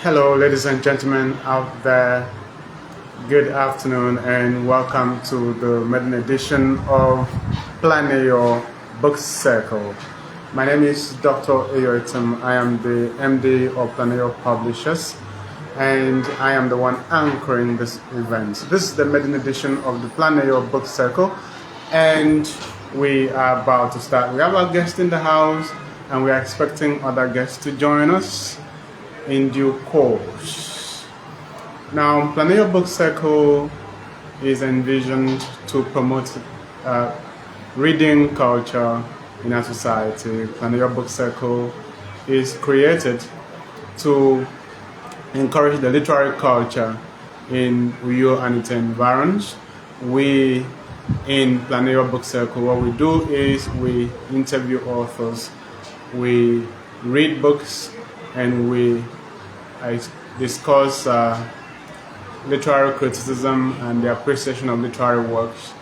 Hello, ladies and gentlemen out there. Good afternoon, and welcome to the Maiden edition of Planeyo Book Circle. My name is Dr. Ayoitum. I am the MD of Planeyo Publishers, and I am the one anchoring this event. This is the Maiden edition of the Planeyo Book Circle, and we are about to start. We have our guest in the house, and we are expecting other guests to join us in due course. Now, Planeyo Book Circle is envisioned to promote reading culture in our society. Planeyo Book Circle is created to encourage the literary culture in Uyo and its environs. We, in Planeyo Book Circle, what we do is we interview authors, we read books, and we discuss literary criticism and the appreciation of literary works.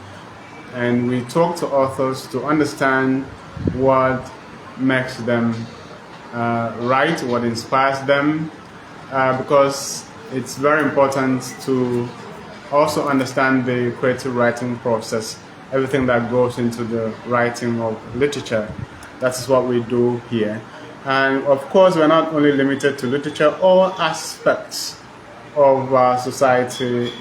And we talk to authors to understand what makes them write, what inspires them, because it's very important to also understand the creative writing process, everything that goes into the writing of literature. That is what we do here. And of course, we're not only limited to literature. All aspects of society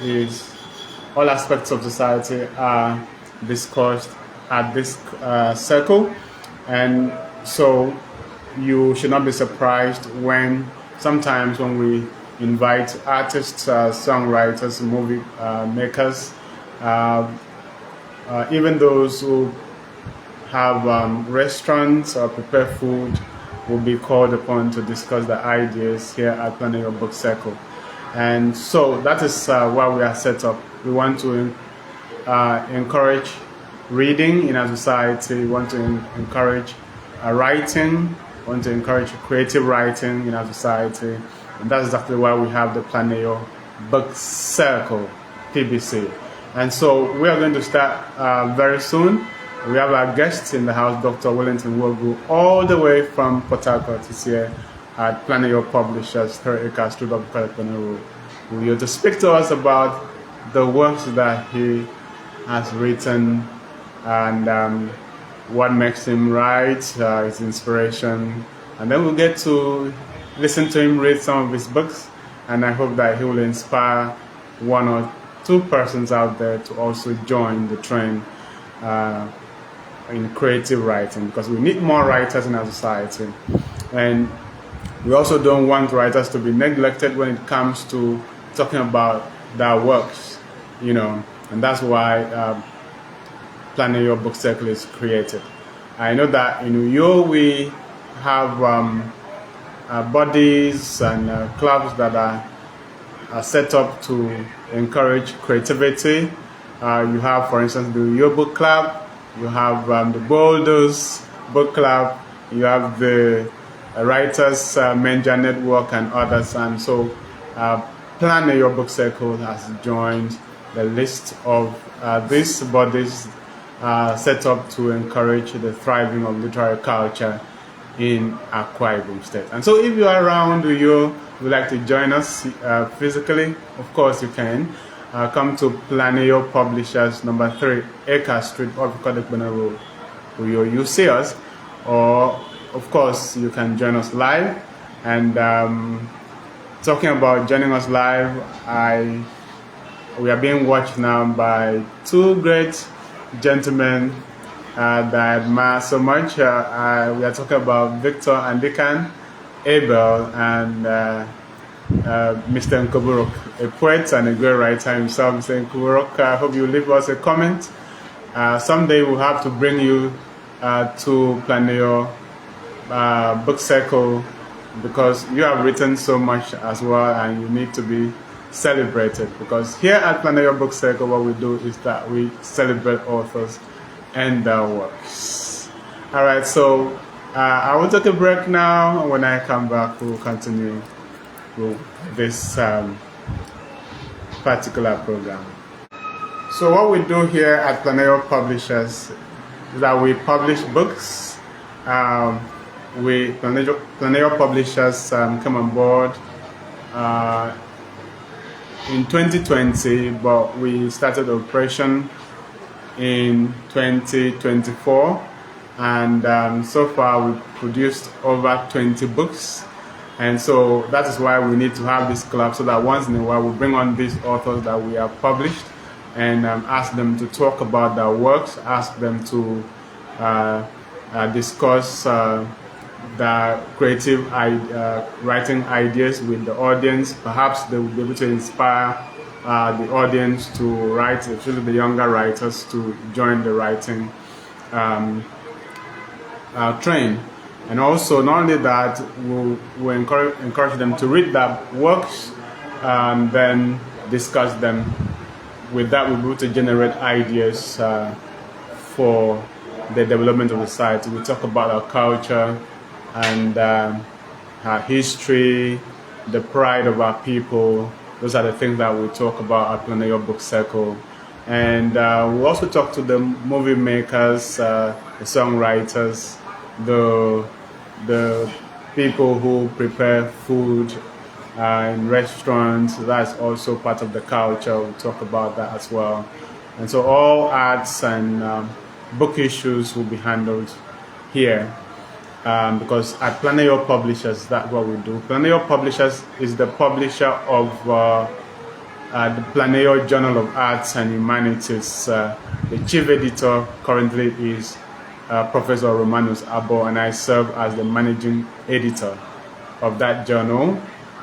are discussed at this circle, and so you should not be surprised when sometimes when we invite artists, songwriters, movie makers, even those who have restaurants or prepare food, will be called upon to discuss the ideas here at Planeyo Book Circle. And so that is why we are set up. We want to encourage reading in our society, we want to encourage writing, we want to encourage creative writing in our society. And that's exactly why we have the Planeyo Book Circle, PBC. And so we are going to start very soon. We have our guest in the house, Dr. Wellington Wogu, all the way from Port Harcourt. He's here at Planeyo Publishers, 3 acres, Street of Road. We're here to speak to us about the works that he has written and what makes him write, his inspiration. And then we'll get to listen to him read some of his books. And I hope that he will inspire one or two persons out there to also join the train in creative writing, because we need more writers in our society, and we also don't want writers to be neglected when it comes to talking about their works, and that's why Planeyo Book Circle is created. I know that in Uyo we have bodies and clubs that are set up to encourage creativity. You have, for instance, the Uyo Book Club. You have the Boulders Book Club, you have the Writers Menja Network and others. And so Planeyo Book Circle has joined the list of these bodies set up to encourage the thriving of literary culture in Akwa Ibom State. And so if you are around, you would like to join us physically, of course you can. Come to Planeyo Publishers, number 3 Acres Street, off Road. You see us, or of course you can join us live. And talking about joining us live, we are being watched now by 2 great gentlemen that I admire so much. We are talking about Victor and Deacon Abel and Mr. Nkoburok, a poet and a great writer himself. Mr. Nkoburok, I hope you leave us a comment. Someday we'll have to bring you to Planeyo Book Circle, because you have written so much as well and you need to be celebrated. Because here at Planeyo Book Circle, what we do is that we celebrate authors and their works. Alright, so I will take a break now, and when I come back we'll continue this particular program. So what we do here at Planeyo Publishers is that we publish books. Planeyo Publishers come on board uh, in 2020, but we started operation in 2024, and so far we've produced over 20 books. And so that is why we need to have this club, so that once in a while we bring on these authors that we have published and ask them to talk about their works, ask them to discuss the creative writing ideas with the audience. Perhaps they will be able to inspire the audience to write, especially the younger writers, to join the writing train. And also, not only that, we'll encourage them to read their works and then discuss them. With that, we'll be able to generate ideas for the development of the site. We'll talk about our culture and our history, the pride of our people. Those are the things that we talk about at Planeyo Book Circle. And we'll also talk to the movie makers, the songwriters, the people who prepare food in restaurants. That's also part of the culture. We'll talk about that as well. And so all arts and book issues will be handled here. Because at Planeyo Publishers, that's what we do. Planeyo Publishers is the publisher of the Planeyo Journal of Arts and Humanities. The chief editor currently is Professor Romanus Abo, and I serve as the managing editor of that journal.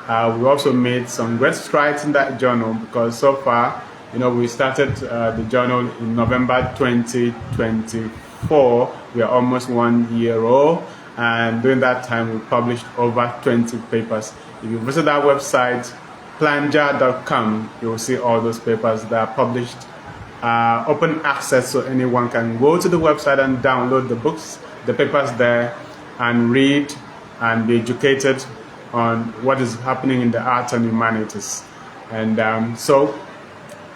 We also made some great strides in that journal, because so far, we started the journal in November 2024. We are almost 1 year old, and during that time, we published over 20 papers. If you visit our website, planja.com, you will see all those papers that are published. Open access, so anyone can go to the website and download the books, the papers there, and read and be educated on what is happening in the arts and humanities. And so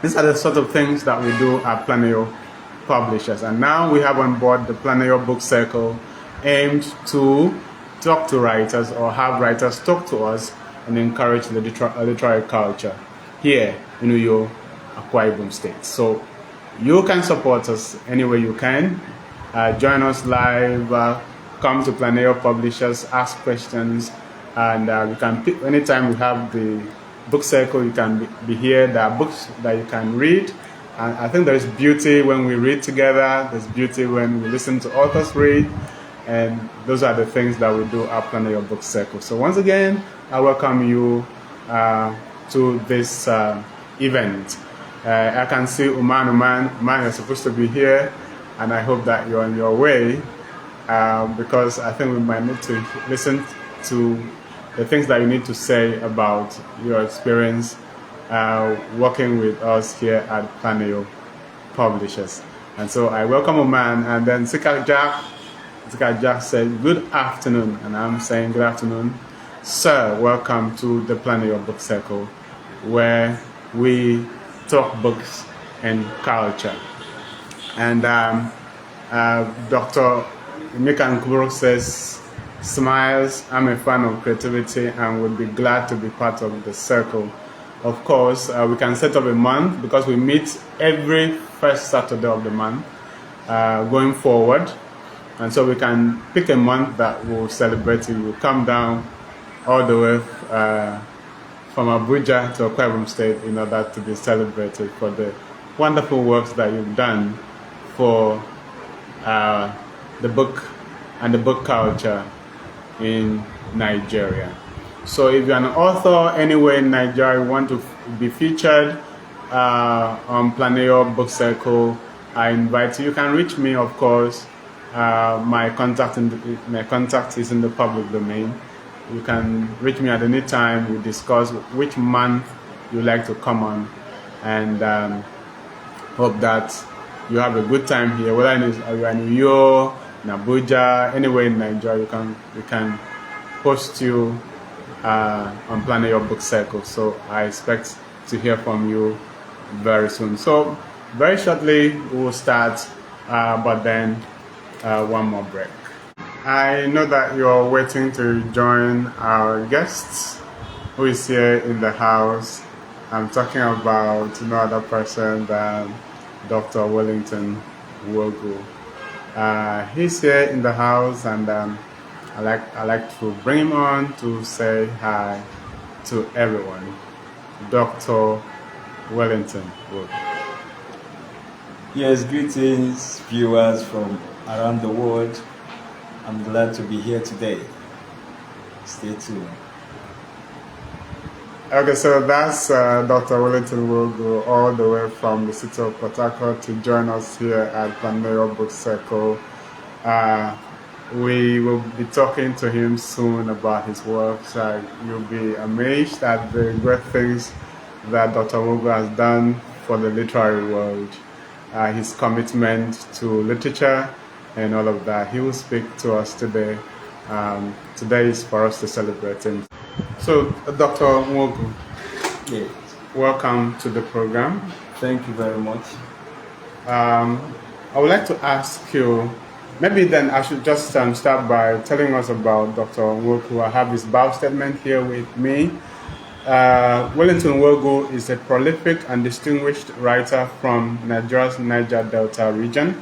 these are the sort of things that we do at Planeyo Publishers. And now we have on board the Planeyo Book Circle, aimed to talk to writers or have writers talk to us and encourage the literary culture here in Uyo, Akwa Ibom State. So you can support us any way you can. Join us live, come to Planeyo Publishers, ask questions, and you can pick anytime we have the book circle. You can be here. There are books that you can read, and I think there is beauty when we read together. There's beauty when we listen to authors read, and those are the things that we do at Planeyo Book Circle. So once again, I welcome you to this event. I can see Uman, you're supposed to be here, and I hope that you're on your way, because I think we might need to listen to the things that you need to say about your experience working with us here at Planeyo Publishers. And so I welcome Uman, and then Sika Jack said, good afternoon, and I'm saying good afternoon. Sir, welcome to the Planeyo Book Circle, where we talk books and culture. And Dr. Emeka Nkuburu says, smiles, I'm a fan of creativity and would be glad to be part of the circle. Of course, we can set up a month, because we meet every first Saturday of the month going forward. And so we can pick a month that we'll celebrate. We will come down all the way from Abuja to Akwa Ibom State in order to be celebrated for the wonderful works that you've done for the book and the book culture in Nigeria. So if you're an author anywhere in Nigeria, you want to be featured on Planeyo Book Circle, I invite you. You can reach me, of course. My contact is in the public domain. You can reach me at any time. We discuss which month you like to come on, and hope that you have a good time here. Whether you're in New York, in Abuja, anywhere in Nigeria, we can host you on Planeyo Book Circle. So I expect to hear from you very soon. So very shortly we will start, but then one more break. I know that you're waiting to join our guests, who is here in the house. I'm talking about no other person than Dr. Wellington Wogu. He's here in the house, and I like to bring him on to say hi to everyone. Dr. Wellington Wogu. Yes, greetings, viewers from around the world. I'm glad to be here today. Stay tuned. Okay, so that's Dr. Wellington Wogu, all the way from the city of Port Harcourt to join us here at Planeyo Book Circle. We will be talking to him soon about his works. You'll be amazed at the great things that Dr. Wogu has done for the literary world. His commitment to literature and all of that. He will speak to us today. Today is for us to celebrate him. So, Dr. Wogu, Yes. welcome to the program. Thank you very much. I would like to ask you, maybe then I should just start by telling us about Dr. Wogu. I have his bio statement here with me. Wellington Wogu is a prolific and distinguished writer from Nigeria's Niger Delta region,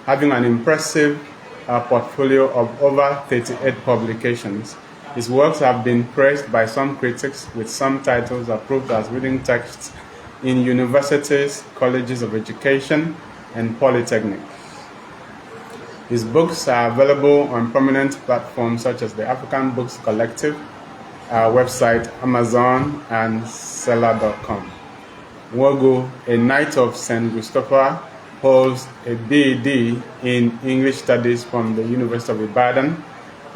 having an impressive portfolio of over 38 publications. His works have been praised by some critics, with some titles approved as reading texts in universities, colleges of education, and polytechnics. His books are available on prominent platforms such as the African Books Collective website, Amazon, and Seller.com. Wogu, a Knight of St. Christopher, holds a BEd in English Studies from the University of Ibadan,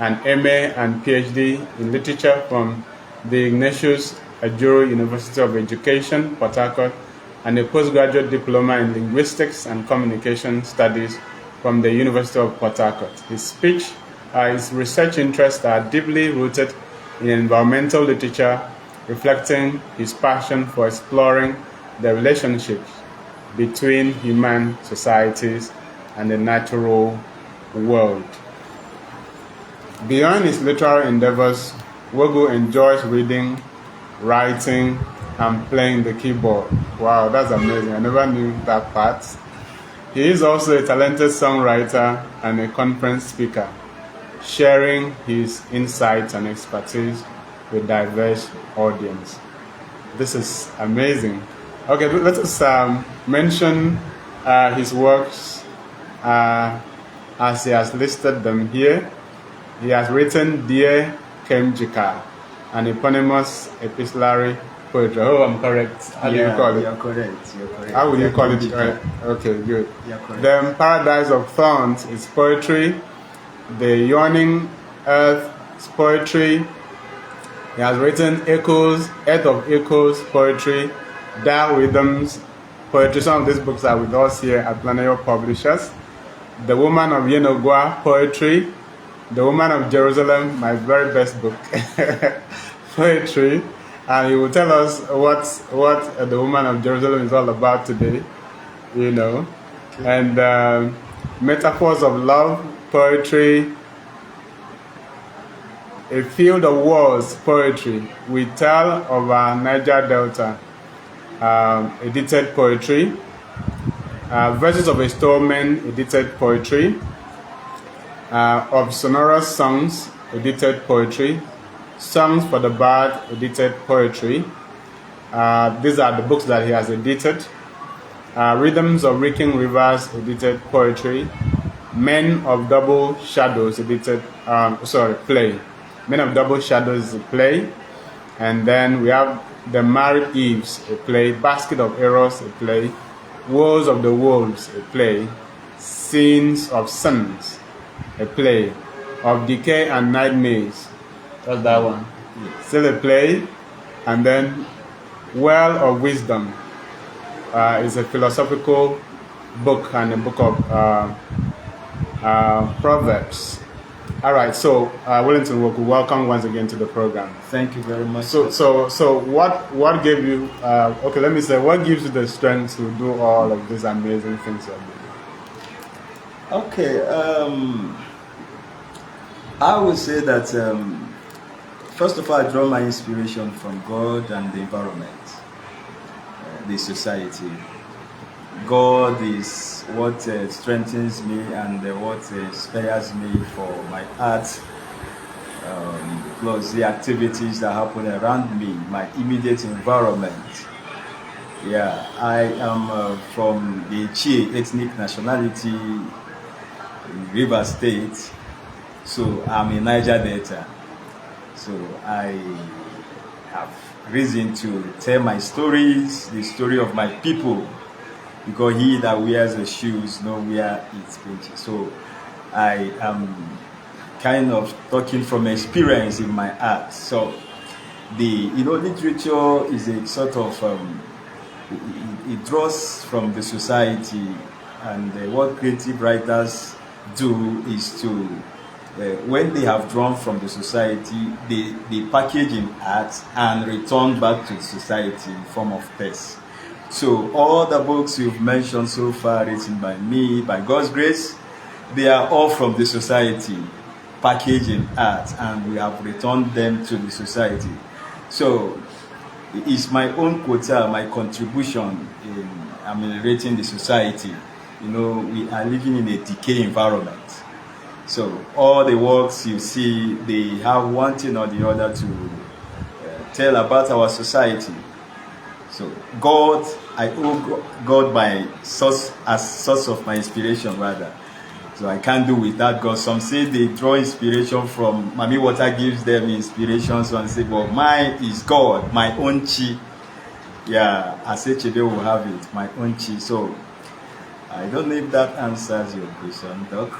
an MA and PhD in Literature from the Ignatius Ajuru University of Education, Port Harcourt, and a postgraduate diploma in Linguistics and Communication Studies from the University of Port Harcourt. His research interests are deeply rooted in environmental literature, reflecting his passion for exploring the relationships between human societies and the natural world. Beyond his literary endeavors, Wogu enjoys reading, writing, and playing the keyboard. Wow, that's amazing. I never knew that part. He is also a talented songwriter and a conference speaker, sharing his insights and expertise with diverse audience. This is amazing. Okay, let us mention his works as he has listed them here. He has written Dear Kemjika, an eponymous epistolary poetry. Oh, I'm correct. How do you call it? You're correct. You're correct. How would you call it? Okay, good. You're correct. Then Paradise of Thorns is poetry. The Yawning Earth is poetry. He has written Earth of Echoes poetry, Dial Rhythms poetry. Some of these books are with us here at Planeyo Publishers. The Woman of Yenogwa poetry. The Woman of Jerusalem, my very best book, poetry. And he will tell us what the Woman of Jerusalem is all about today, you know. And Metaphors of Love poetry, A Field of Wars poetry, We Tell of Our Niger Delta, edited poetry, Verses of a Storeman, edited poetry, Of Sonorous Songs, edited poetry, Songs for the Bard, edited poetry. These are the books that he has edited. Rhythms of Reeking Rivers, edited poetry. Men of Double Shadows, edited, play. Men of Double Shadows is a play. And then we have The Married Eves, a play. Basket of Eros, a play. Wars of the Wolves, a play. Scenes of Sons, a play. Of Decay and Night Maze, that's that one. Still a play. And then Well of Wisdom is a philosophical book and a book of Proverbs. All right, so Wellington Wogu, welcome once again to the program. Thank you very much. So what gave you? Okay, let me say, what gives you the strength to do all of these amazing things you're doing? Okay, I would say that First of all, I draw my inspiration from God and the environment, the society. God is what strengthens me and what inspires me for my art, plus the activities that happen around me, my immediate environment. Yeah, I am from the Chi ethnic nationality in River State, so I'm in Niger Delta. So I have reason to tell my stories, the story of my people, because he that wears the shoes know where it pinches. So I am kind of talking from experience in my art. So the literature is a sort of it draws from the society, and what creative writers do is to when they have drawn from the society, they package in art and return back to the society in form of text. So all the books you've mentioned so far, written by me, by God's grace, they are all from the society, packaged in art, and we have returned them to the society. So it's my own quota, my contribution in ameliorating the society. We are living in a decay environment. So all the works you see, they have one thing or the other to tell about our society. So God, I owe God my source, as source of my inspiration rather. So I can't do without God. Some say they draw inspiration from Mami Water gives them inspiration. Some say, well, mine is God, my own chi. Yeah, I say Chebe will have it, my own chi. So I don't know if that answers your question, Doc.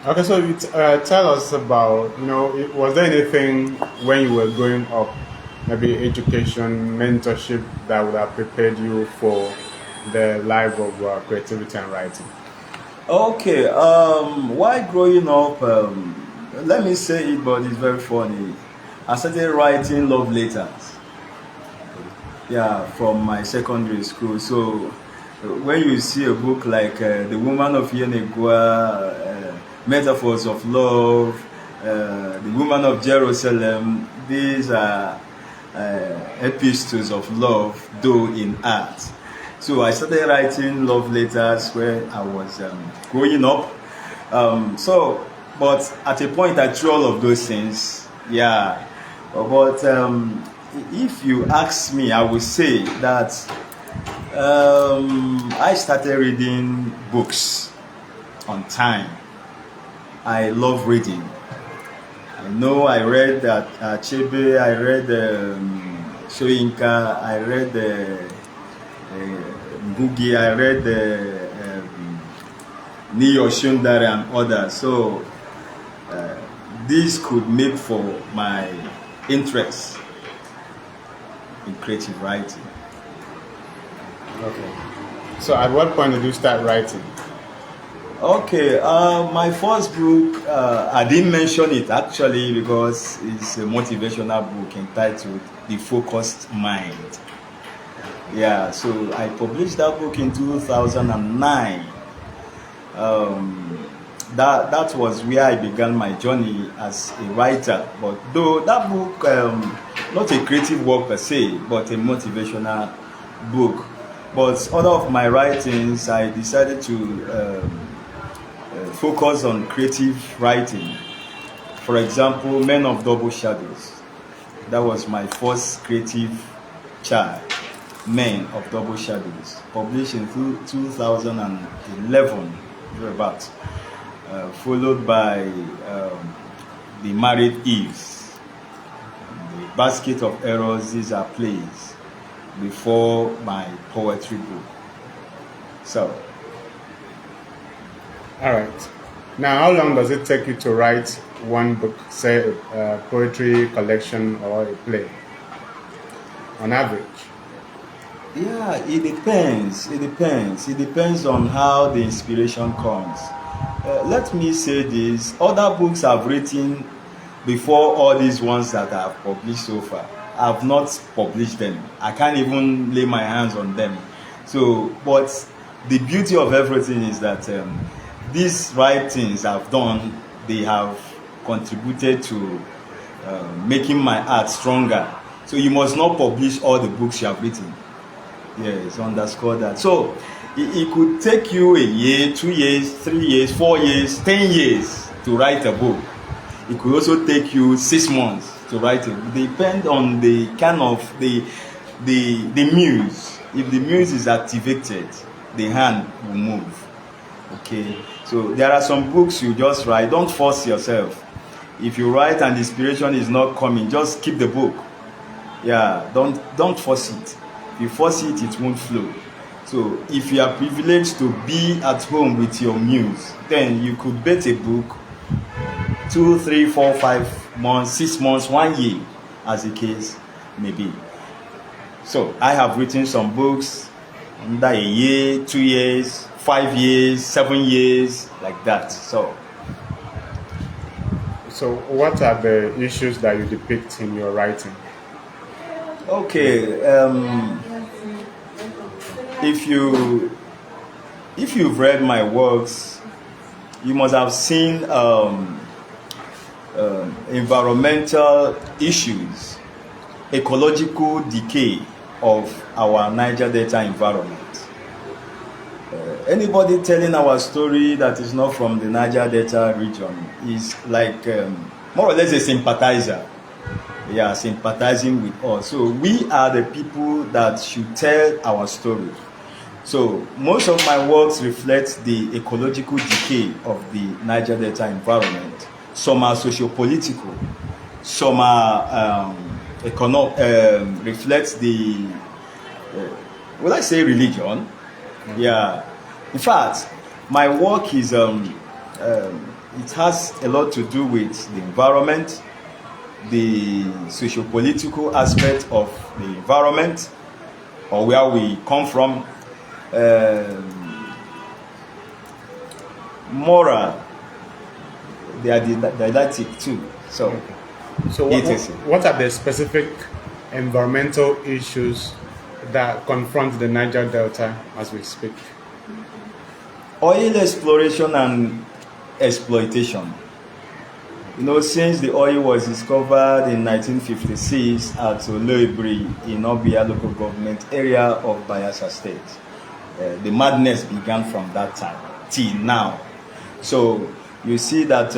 Okay, so you tell us about, was there anything when you were growing up, maybe education, mentorship, that would have prepared you for the life of creativity and writing? Okay, while growing up, let me say it, but it's very funny. I started writing love letters. Yeah, from my secondary school. So when you see a book like The Woman of Yenegua, Metaphors of Love, The Woman of Jerusalem, these are epistles of love, though in art. So I started writing love letters when I was growing up. But at a point I threw all of those things. Yeah. But if you ask me, I would say that I started reading books on time. I love reading. I know I read Chebe, I read Shoyinka, I read Ngugi, I read Niyo Shundari and others. So this could make for my interest in creative writing. Okay. So at what point did you start writing? Okay, my first book, I didn't mention it actually because it's a motivational book entitled The Focused Mind. Yeah, so I published that book in 2009. That was where I began my journey as a writer. But though that book, not a creative work per se, but a motivational book. But other of my writings, I decided to focus on creative writing. For example, Men of Double Shadows. That was my first creative child. Men of Double Shadows, published in 2011, thereabout, followed by The Married Eves, The Basket of Errors. These are plays before my poetry book. So, all right. Now, how long does it take you to write one book, say a poetry collection or a play, on average? Yeah, it depends. It depends on how the inspiration comes. Let me say this: other books I've written before all these ones that I've published so far, I've not published them. I can't even lay my hands on them. So, but the beauty of everything is that these writings I've done, they have contributed to making my art stronger. So you must not publish all the books you have written. Yes, underscore that. So it could take you a year, 2 years, 3 years, 4 years, 10 years to write a book. It could also take you 6 months to write it. Depend on the kind of the muse. If the muse is activated, the hand will move. Okay. So there are some books you just write. Don't force yourself. If you write and the inspiration is not coming, just keep the book. Yeah. Don't force it. If you force it, it won't flow. So if you are privileged to be at home with your muse, then you could bet a book 2, 3, 4, 5 months, 6 months, 1 year, as the case may be. So I have written some books under a year, 2 years, 5 years, 7 years, like that. So what are the issues that you depict in your writing? okay, if you've read my works, you must have seen environmental issues, ecological decay of our Niger Delta environment. Anybody telling our story that is not from the Niger Delta region is like more or less a sympathizer. Yeah, sympathizing with us. So we are the people that should tell our story. So most of my works reflect the ecological decay of the Niger Delta environment. Some are socio-political, some are reflects the will I say religion? Yeah. In fact, my work is it has a lot to do with the environment, the socio-political aspect of the environment, or where we come from, moral, they are didactic too. So what are the specific environmental issues that confront the Niger Delta as we speak? Oil exploration and exploitation. You know, since the oil was discovered in 1956 at Oloibri in Obia local government area of Bayelsa State, the madness began from that time till now. So you see that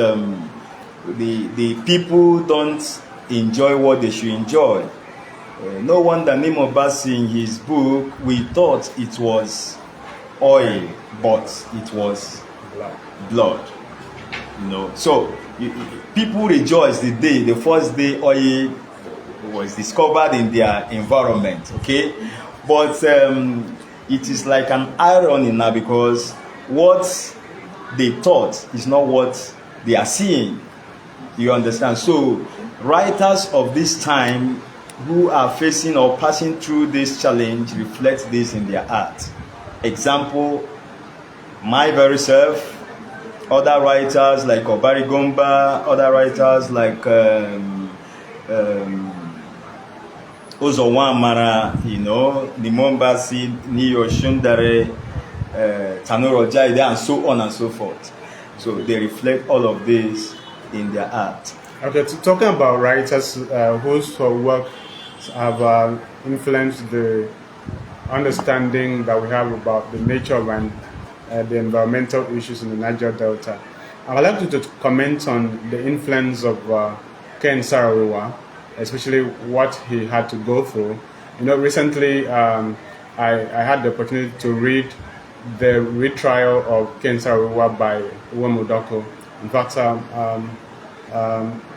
the people don't enjoy what they should enjoy. No wonder Nemo Bassi in his book, we thought it was oil, but it was blood. You know, so people rejoice the first day oil was discovered in their environment. Okay, but it is like an irony now, because what they thought is not what they are seeing. You understand? So writers of this time who are facing or passing through this challenge reflect this in their art. Example, my very self, other writers like Obari Gomba, other writers like Ozowa Amara, you know, Nimombasi, Niyo Shundare, Tanoro Jaide, and so on and so forth. So they reflect all of this in their art. Okay, talking about writers whose work have influenced the understanding that we have about the nature and the environmental issues in the Niger Delta, I would like you to comment on the influence of Ken Saro-Wiwa, especially what he had to go through. You know, recently I had the opportunity to read the retrial of Ken Saro-Wiwa by Uwe Mudoko. In fact,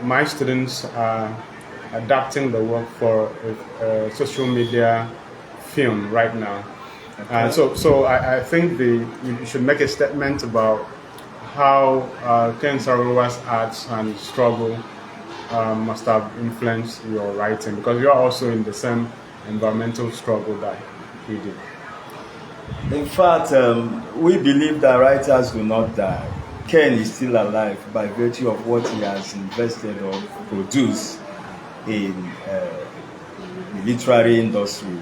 my students are adapting the work for a social media film right now. Okay. So I think you should make a statement about how Ken Saro-Wiwa's arts and struggle must have influenced your writing, because you are also in the same environmental struggle that he did. In fact, we believe that writers do not die. Ken is still alive by virtue of what he has invested or produced in the literary industry.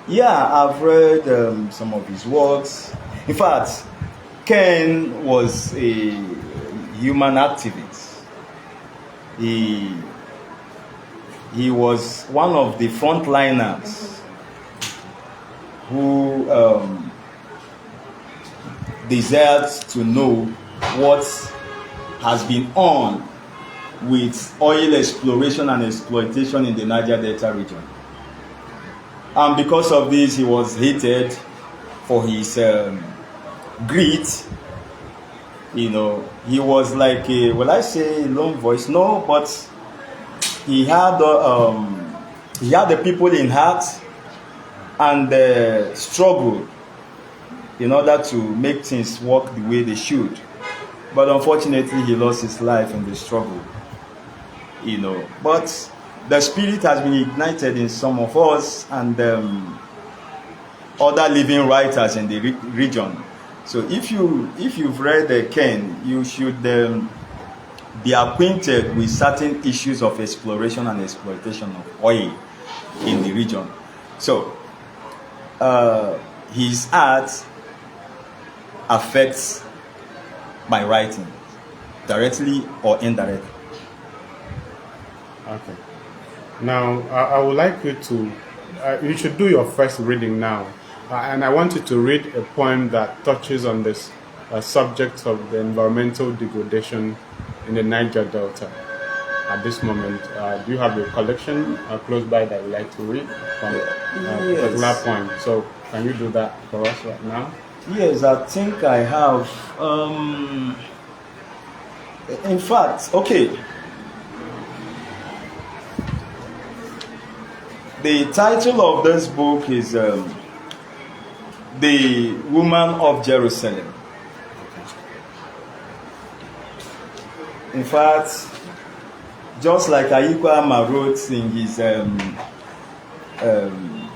Yeah, I've read some of his works. In fact, Ken was a human activist. He he was one of the frontliners who desired to know what has been on with oil exploration and exploitation in the Niger Delta region. And because of this, he was hated for his greed. You know, he was like a, will I say a lone voice? No, but he had the people in heart and struggled in order to make things work the way they should. But unfortunately, he lost his life in the struggle. You know, but the spirit has been ignited in some of us and other living writers in the region. So if you've read Ken, you should be acquainted with certain issues of exploration and exploitation of oil in the region. So his art affects my writing directly or indirectly. Okay. Now, I would like you to, you should do your first reading now. And I want you to read a poem that touches on this subject of the environmental degradation in the Niger Delta. At this moment, do you have a collection close by that you'd like to read from a particular poem? So, can you do that for us right now? Yes, I think I have. In fact, okay. The title of this book is The Woman of Jerusalem. In fact, just like Ayikwa wrote in his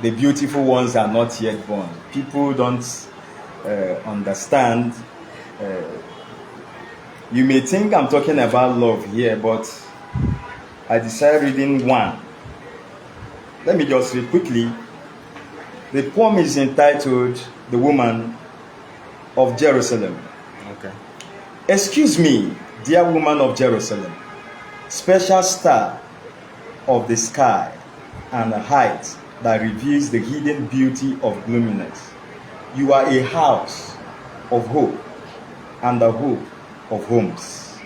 The Beautiful Ones Are Not Yet Born, people don't understand. You may think I'm talking about love here, but I decided reading one. Let me just read quickly. The poem is entitled The Woman of Jerusalem. Okay. Excuse me, dear woman of Jerusalem, special star of the sky and a height that reveals the hidden beauty of gloominess. You are a house of hope and the hope of homes.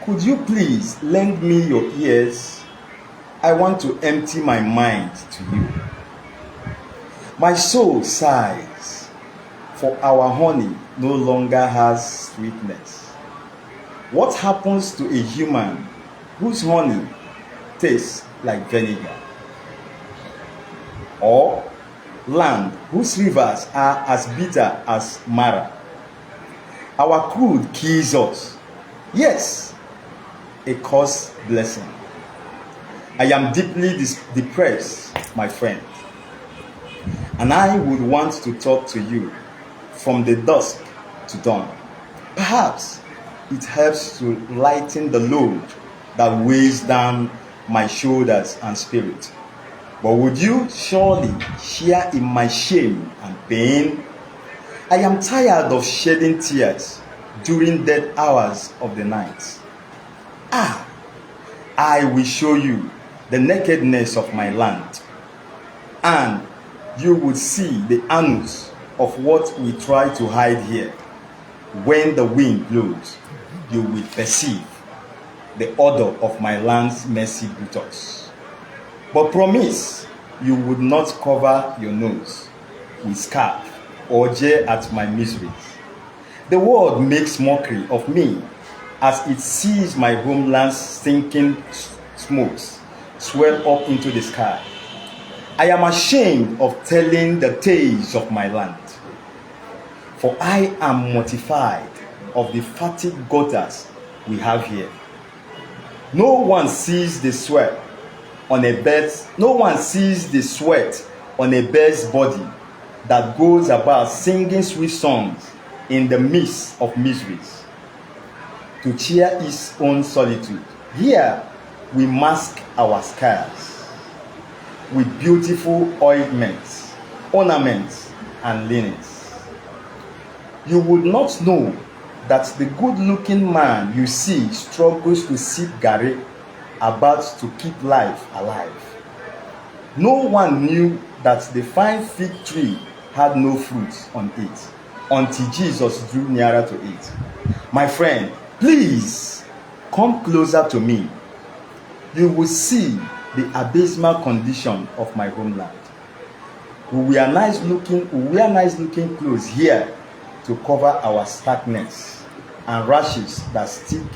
Could you please lend me your ears? I want to empty my mind to you. My soul sighs, for our honey no longer has sweetness. What happens to a human whose honey tastes like vinegar? Or land whose rivers are as bitter as Mara? Our crude kills us. Yes, a cursed blessing. I am deeply depressed, my friend, and I would want to talk to you from the dusk to dawn. Perhaps it helps to lighten the load that weighs down my shoulders and spirit. But would you surely share in my shame and pain? I am tired of shedding tears during dead hours of the night. I will show you the nakedness of my land, and you would see the annals of what we try to hide here. When the wind blows, you will perceive the odor of my land's messy buttocks. But promise you would not cover your nose with scarf or jeer at my miseries. The world makes mockery of me as it sees my homeland's stinking smokes swell up into the sky. I am ashamed of telling the tales of my land, for I am mortified of the fatty gutters we have here. No one sees the sweat on a bird's body that goes about singing sweet songs in the midst of miseries to cheer its own solitude. Here we mask our scars with beautiful ointments, ornaments, and linens. You would not know that the good-looking man you see struggles to sip garri about to keep life alive. No one knew that the fine fig tree had no fruit on it until Jesus drew nearer to it. My friend, please come closer to me. You will see the abysmal condition of my homeland. We wear nice looking clothes here to cover our starkness and rashes that stick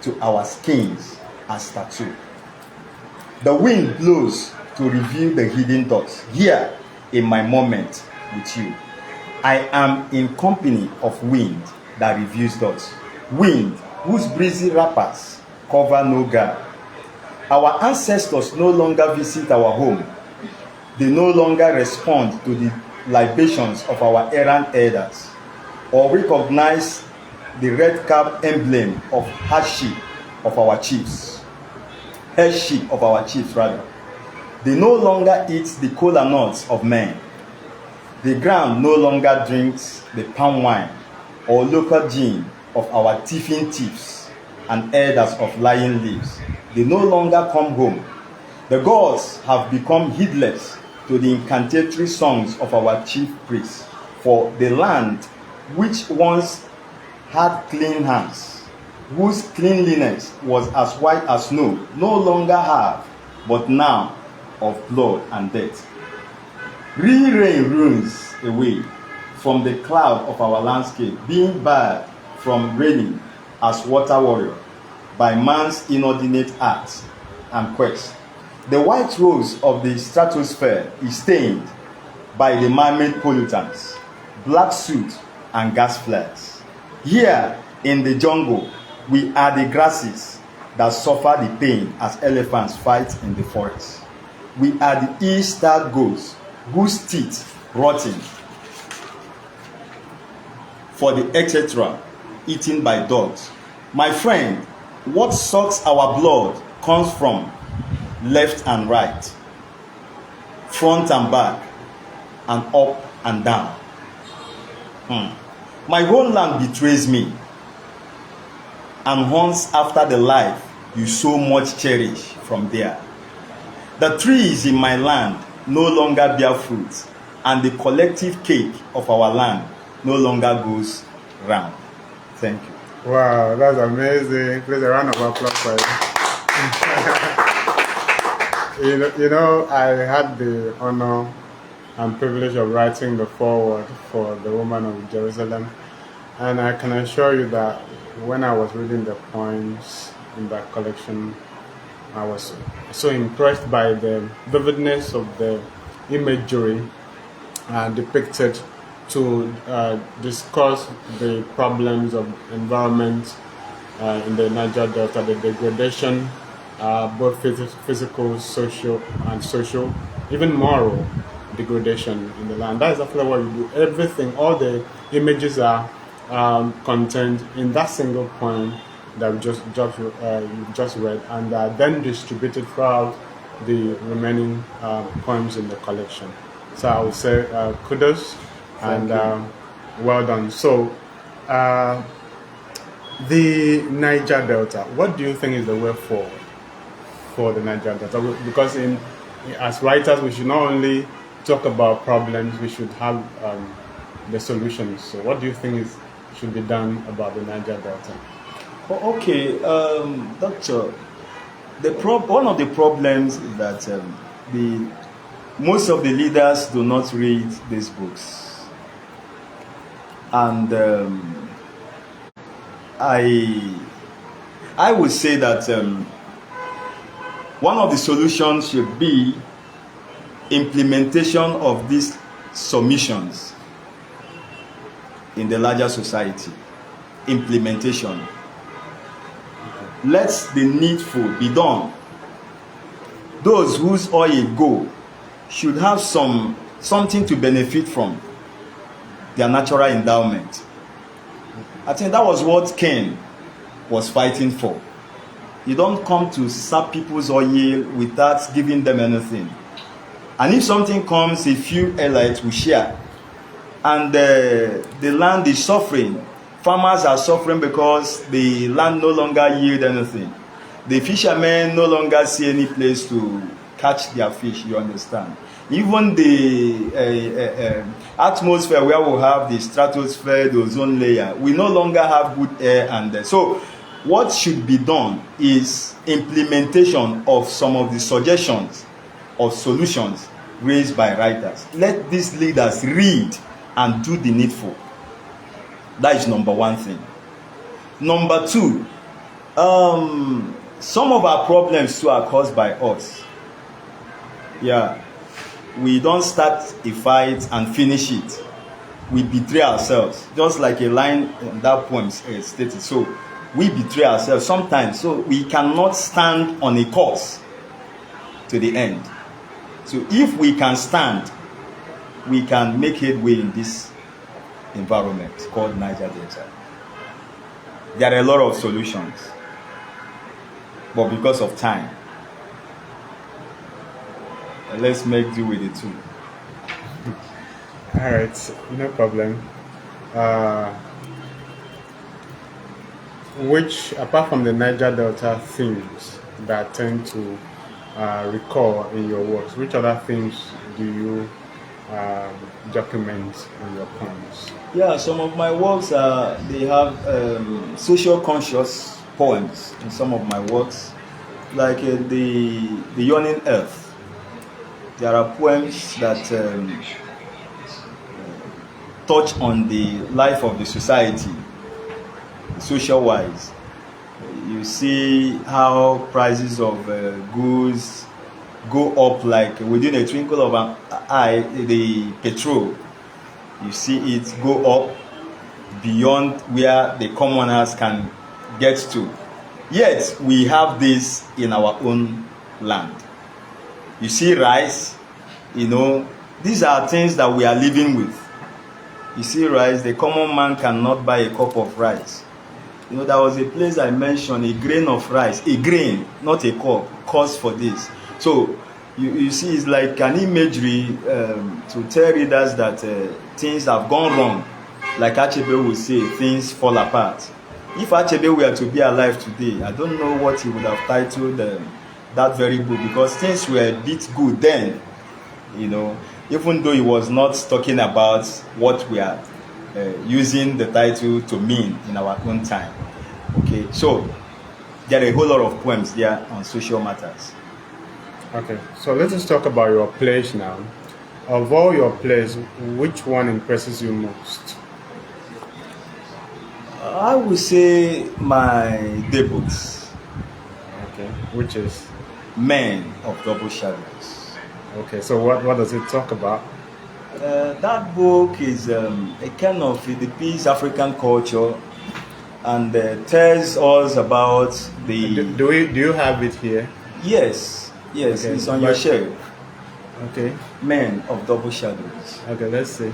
to our skins as tattoo. The wind blows to reveal the hidden thoughts. Here in my moment with you, I am in company of wind that reveals thoughts. Wind whose breezy wrappers cover no gap. Our ancestors no longer visit our home. They no longer respond to the libations of our errant elders or recognize the red cap emblem of headship of our chiefs. Headship of our chiefs, rather. They no longer eat the kola nuts of men. The ground no longer drinks the palm wine or local gin of our tiffin thieves and elders of lying leaves. They no longer come home. The gods have become heedless to the incantatory songs of our chief priests. For the land which once had clean hands, whose cleanliness was as white as snow, no longer have, but now of blood and death. Rain runs away from the cloud of our landscape, being barred from reigning as water warrior by man's inordinate acts and quest. The white rose of the stratosphere is stained by the man-made pollutants, black soot and gas flares. Here in the jungle, we are the grasses that suffer the pain as elephants fight in the forest. We are the ill-starred goats whose teeth rotting for the etc. eaten by dogs. My friend, what sucks our blood comes from left and right, front and back, and up and down. My whole land betrays me and hunts after the life you so much cherish from there. The trees in my land no longer bear fruit, and the collective cake of our land no longer goes round. Thank you. Wow, that's amazing. Please, a round of applause for it. You know, I had the honor and privilege of writing the foreword for the Woman of Jerusalem, and I can assure you that when I was reading the poems in that collection, I was so impressed by the vividness of the imagery depicted to discuss the problems of environment in the Niger Delta, the degradation, both physical, social, even moral degradation in the land. That is actually what we do. Everything, all the images are contained in that single poem that we just read, and then distributed throughout the remaining poems in the collection. So I would say kudos and well done. So the Niger Delta, what do you think is the way forward for the Niger Delta? Because as writers, we should not only talk about problems, we should have the solutions. So what do you think should be done about the Niger Delta? Okay, Doctor, one of the problems is that most of the leaders do not read these books, and I would say that one of the solutions should be implementation of these submissions in the larger society. Implementation. Let the needful be done. Those whose oil go should have something to benefit from their natural endowment. I think that was what Cain was fighting for. You don't come to sap people's oil without giving them anything. And if something comes, a few elites will share. And the land is suffering. Farmers are suffering because the land no longer yield anything. The fishermen no longer see any place to catch their fish, you understand. Even the atmosphere where we have the stratosphere, the ozone layer, we no longer have good air. And so what should be done is implementation of some of the suggestions or solutions raised by writers. Let these leaders read and do the needful. That is number one thing. Number two, some of our problems too are caused by us. Yeah, we don't start a fight and finish it. We betray ourselves, just like a line in that poem stated. So we betray ourselves sometimes, so we cannot stand on a course to the end. So if we can stand, we can make headway in this environment called Niger Delta. There are a lot of solutions, but because of time, let's make do with it too. All right, no problem. Which, apart from the Niger Delta themes that tend to recur in your works, which other themes do you document in your poems? Yeah, some of my works they have social conscious poems in some of my works, like the Yawning Earth. There are poems that touch on the life of the society, social wise. You see how prices of goods go up like within a twinkle of an eye. The petrol, you see it go up beyond where the commoners can get to. Yet we have this in our own land. You see rice, these are things that we are living with. You see rice, the common man cannot buy a cup of rice. There was a place I mentioned, a grain of rice, a grain, not a cup, cost for this. So you see, it's like an imagery to tell readers that things have gone wrong. Like Achebe would say, things fall apart. If Achebe were to be alive today, I don't know what he would have titled that very book, because things were a bit good then, even though he was not talking about what we are using the title to mean in our own time. Okay, so there are a whole lot of poems there on social matters. Okay, so let us talk about your plays now. Of all your plays, which one impresses you most? I would say my debuts. Okay, which is? Men of Double Shadows. Okay, so what does it talk about? That book is a kind of it depicts African culture and tells us about the. Do you have it here? Yes, okay. It's on your shelf. Okay. Men of Double Shadows. Okay, let's see.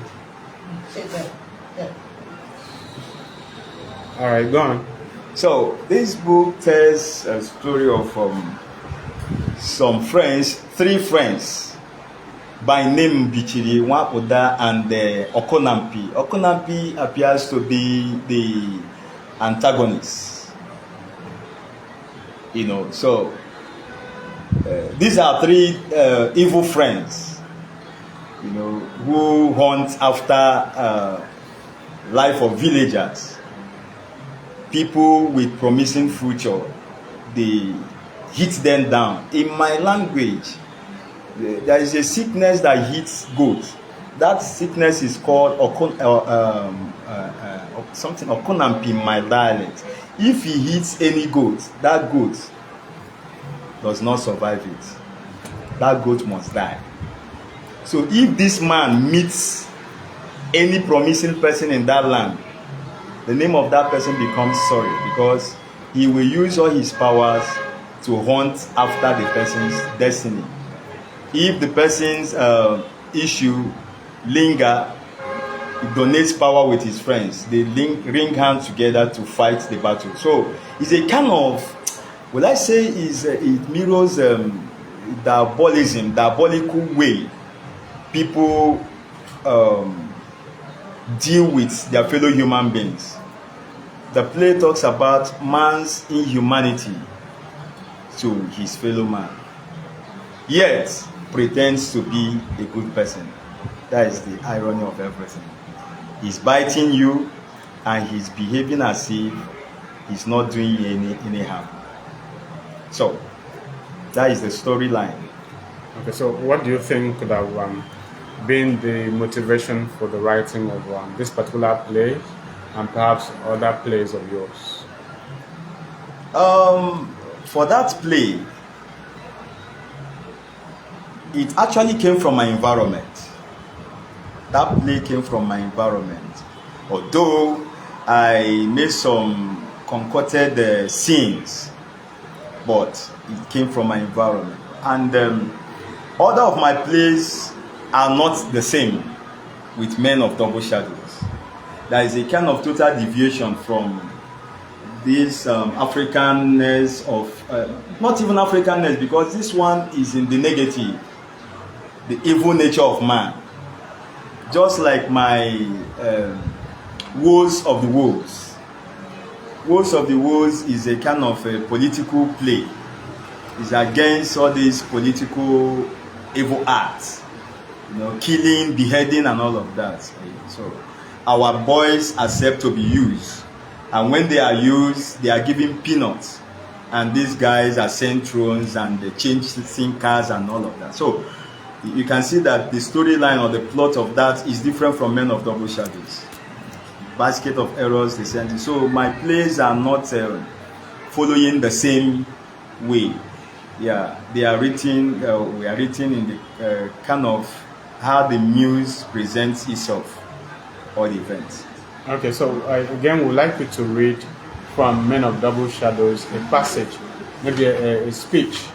All right, go on. So this book tells a story of some friends, 3 friends, by name Bichiri, Wapoda, and Okonampi. Okonampi appears to be the antagonist. So these are 3 evil friends, who hunt after life of villagers, people with promising future. They hit them down. In my language, there is a sickness that hits goats. That sickness is called something Okonampi in my dialect. If he hits any goat, that goat does not survive it. That goat must die. So if this man meets any promising person in that land, the name of that person becomes sorry, because he will use all his powers to hunt after the person's destiny. If the person's issue linger, he donates power with his friends. They ring hands together to fight the battle. So it's a kind of, will I say, it mirrors diabolical way people deal with their fellow human beings. The play talks about man's inhumanity to his fellow man, yet pretends to be a good person. That is the irony of everything. He's biting you and he's behaving as if he's not doing you any harm. So that is the storyline. Okay, so what do you think could have been the motivation for the writing of this particular play and perhaps other plays of yours? For that play, it actually came from my environment. That play came from my environment. Although I made some concocted scenes, but it came from my environment. And other of my plays are not the same with Men of Double Shadows. There is a kind of total deviation from this Africanness of, not even Africanness, because this one is in the negative, the evil nature of man. Just like my Woes of the Wolves. Woes of the Wolves is a kind of a political play. It's against all these political evil acts, killing, beheading, and all of that. So our boys accept to be used, and when they are used, they are given peanuts, and these guys are sent thrones and they change thinkers and all of that. So you can see that the storyline or the plot of that is different from Men of Double Shadows. Basket of Errors, the same. So my plays are not following the same way. Yeah, they are written. We are written in the kind of how the muse presents itself or the events. Okay, so again, we'd like you to read from Men of Double Shadows a passage, maybe a speech,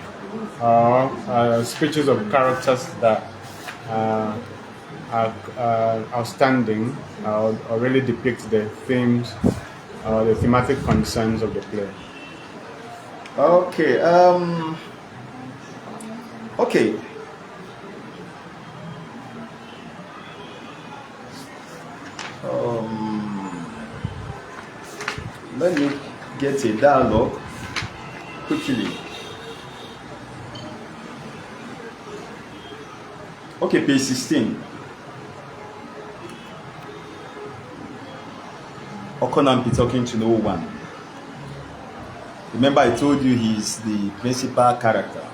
speeches of characters that are outstanding or really depict the themes or the thematic concerns of the play. Okay. Okay. Let me get a dialogue quickly. Okay, page 16. Okonampi talking to no one. Remember, I told you he's the principal character.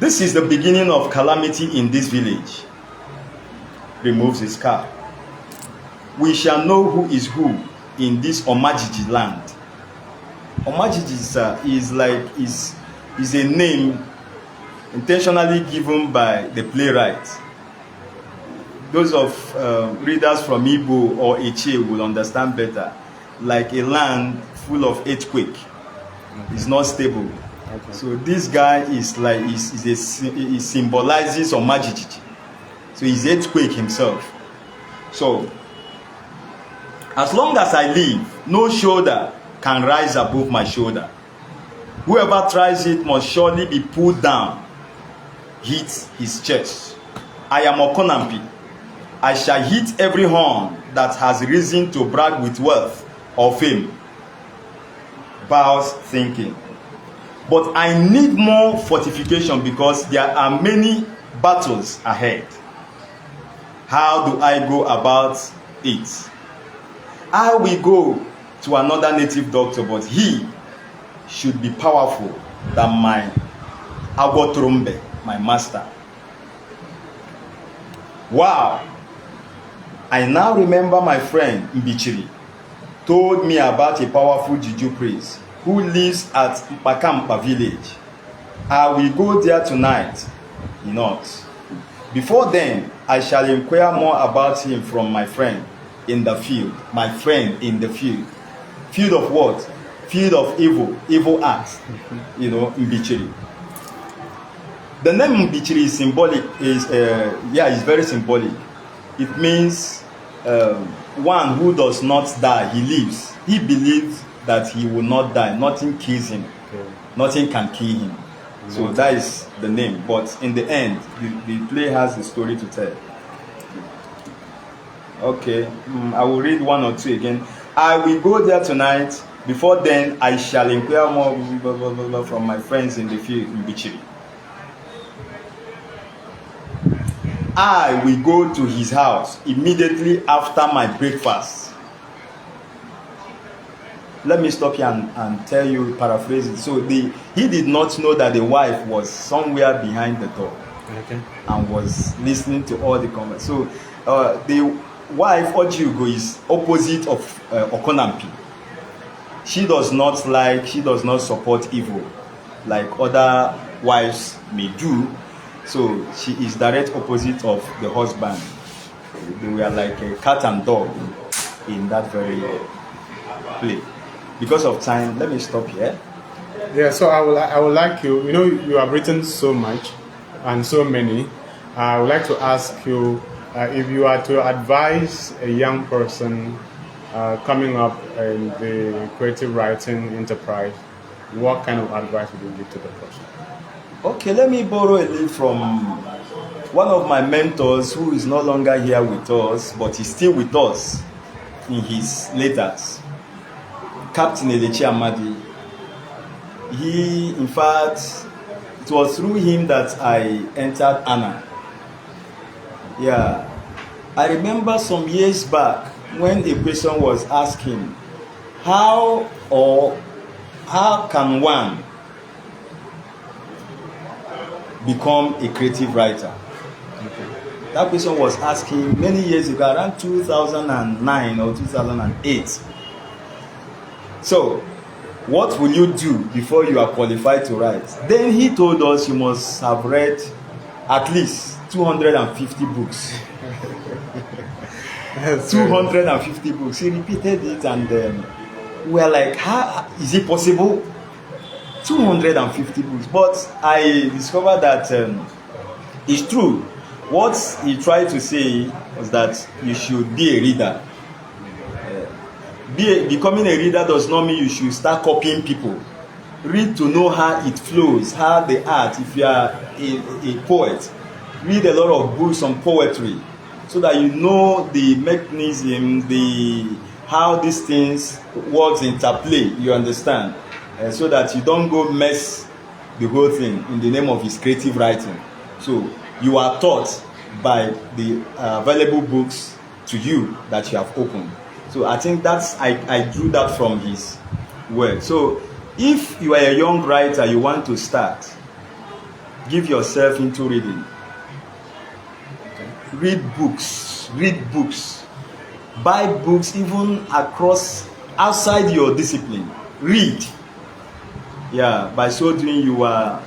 This is the beginning of calamity in this village. Removes his cap. We shall know who in this Omajiji land. Omajiji is a name intentionally given by the playwright. Those of readers from Igbo or Eche will understand better. Like a land full of earthquake. Okay. It's not stable. Okay. So this guy is like he symbolizes Omajiji. So he's earthquake himself. So as long as I live, no shoulder can rise above my shoulder. Whoever tries it must surely be pulled down, hit his chest. I am Okonampi. I shall hit every horn that has risen to brag with wealth or fame. Vows thinking. But I need more fortification because there are many battles ahead. How do I go about it? I will go to another native doctor, but he should be powerful than my Agotrombe, my master. Wow! I now remember my friend Mbichiri told me about a powerful Juju priest who lives at Mpakampa village. I will go there tonight. Not. Before then, I shall inquire more about him from my friend in the field. My friend in the field. Field of what? Field of evil acts. Mbichiri. The name Mbichiri is symbolic. It's very symbolic. It means one who does not die, he lives. He believes that he will not die. Nothing kills him. Okay. Nothing can kill him. So that is the name. But in the end, the play has the story to tell. Okay, I will read one or two again. I will go there tonight. Before then, I shall inquire more from my friends in the field in Bichiri. I will go to his house immediately after my breakfast. Let me stop here and tell you, paraphrase it. So he did not know that the wife was somewhere behind the door, okay, and was listening to all the comments. So the wife, Ojiugo, is opposite of Okonampi. She does not support evil like other wives may do. So she is direct opposite of the husband. They were like a cat and dog in that very play. Because of time, let me stop here. Yeah, so I would like you, you have written so much and so many. I would like to ask you if you are to advise a young person coming up in the creative writing enterprise, what kind of advice would you give to the person? Okay, let me borrow a little from one of my mentors who is no longer here with us, but he's still with us in his letters. Captain Elechi Amadi. He, in fact, it was through him that I entered Anna. Yeah. I remember some years back when a person was asking, how can one become a creative writer? Okay. That person was asking many years ago, around 2009 or 2008. So, what will you do before you are qualified to write? Then he told us you must have read at least 250 books. 250 books. He repeated it, and we were like, how is it possible? 250 books. But I discovered that it's true. What he tried to say was that you should be a reader. Becoming a reader does not mean you should start copying people. Read to know how it flows, how the art. If you are a poet, read a lot of books on poetry, so that you know the mechanism, how these things works interplay. You understand, so that you don't go mess the whole thing in the name of his creative writing. So you are taught by the available books to you that you have opened. So I think I drew that from his word. So if you are a young writer, you want to start, give yourself into reading. Okay. Read books, buy books even outside your discipline. Read. Yeah, by so doing you are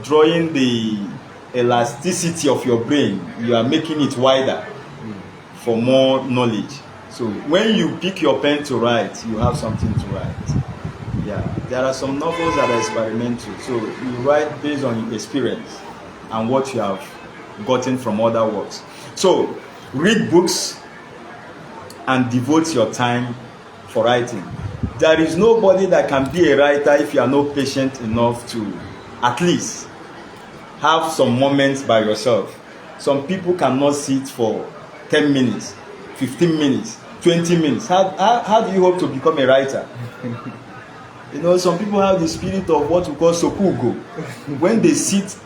drawing the elasticity of your brain. You are making it wider for more knowledge. So when you pick your pen to write, you have something to write. Yeah, there are some novels that are experimental. So you write based on experience and what you have gotten from other works. So read books and devote your time for writing. There is nobody that can be a writer if you are not patient enough to at least have some moments by yourself. Some people cannot sit for 10 minutes, 15 minutes, 20 minutes. How do you hope to become a writer? Some people have the spirit of what we call sokugo. When they sit,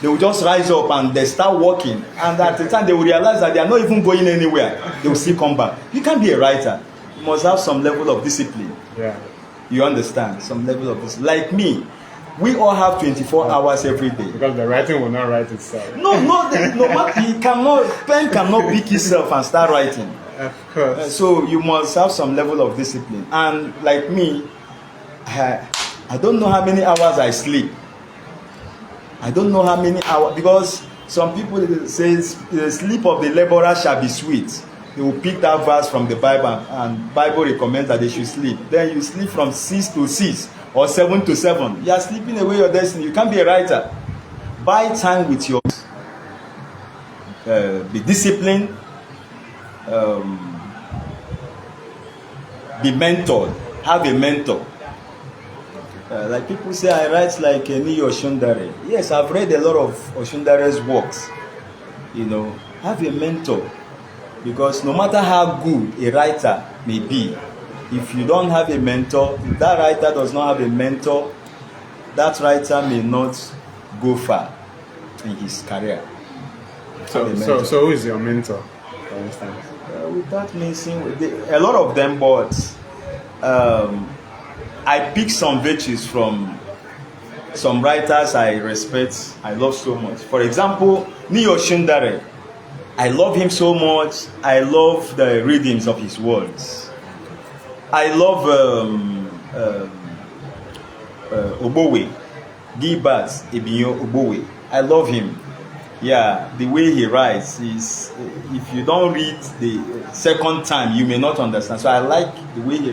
they will just rise up and they start working. And at the time, they will realize that they are not even going anywhere. They will still come back. You can't be a writer. You must have some level of discipline. Yeah. You understand? Some level of discipline. Like me, we all have 24 hours every day. Because the writing will not write itself. No, pen cannot pick itself and start writing. Of course. So you must have some level of discipline. And like me, I don't know how many hours I sleep. I don't know how many hours, because some people say the sleep of the laborer shall be sweet. They will pick that verse from the Bible, and Bible recommends that they should sleep. Then you sleep from 6 to 6 or 7 to 7. You are sleeping away your destiny. You can't be a writer. Buy time with your be disciplined. Be mentored. Have a mentor. Like people say, I write like Eni Oshundare. Yes, I've read a lot of Oshundare's works. Have a mentor. Because no matter how good a writer may be, If you don't have a mentor, if that writer does not have a mentor, that writer may not go far in his career. So who is your mentor, for instance? Without missing, a lot of them, but I pick some virtues from some writers I respect, I love so much. For example, Neo Shundare. I love him so much. I love the readings of his words. I love Obowe, Gilbert Ebinyo Obowe. I love him. Yeah, the way he writes is, if you don't read the second time, you may not understand. So I like the way he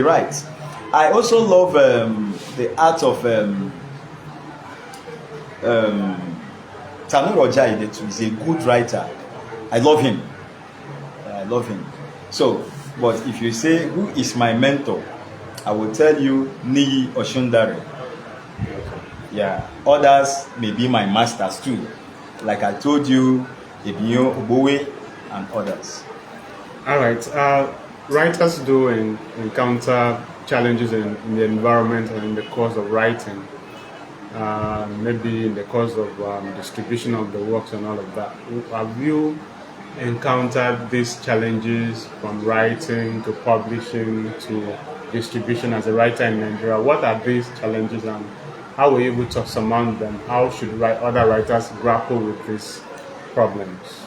writes. I also love the art of Tanu Roja Idetu. Is a good writer. I love him. So, but if you say who is my mentor, I will tell you Niyi Oshundare. Yeah, others may be my masters too. Like I told you, Ebinyo Obowe and others. All right. Writers do encounter challenges in the environment and in the course of writing. Maybe in the course of distribution of the works and all of that. Have you encountered these challenges from writing to publishing to distribution as a writer in Nigeria? What are these challenges and how were you able to surmount them? How should other writers grapple with these problems?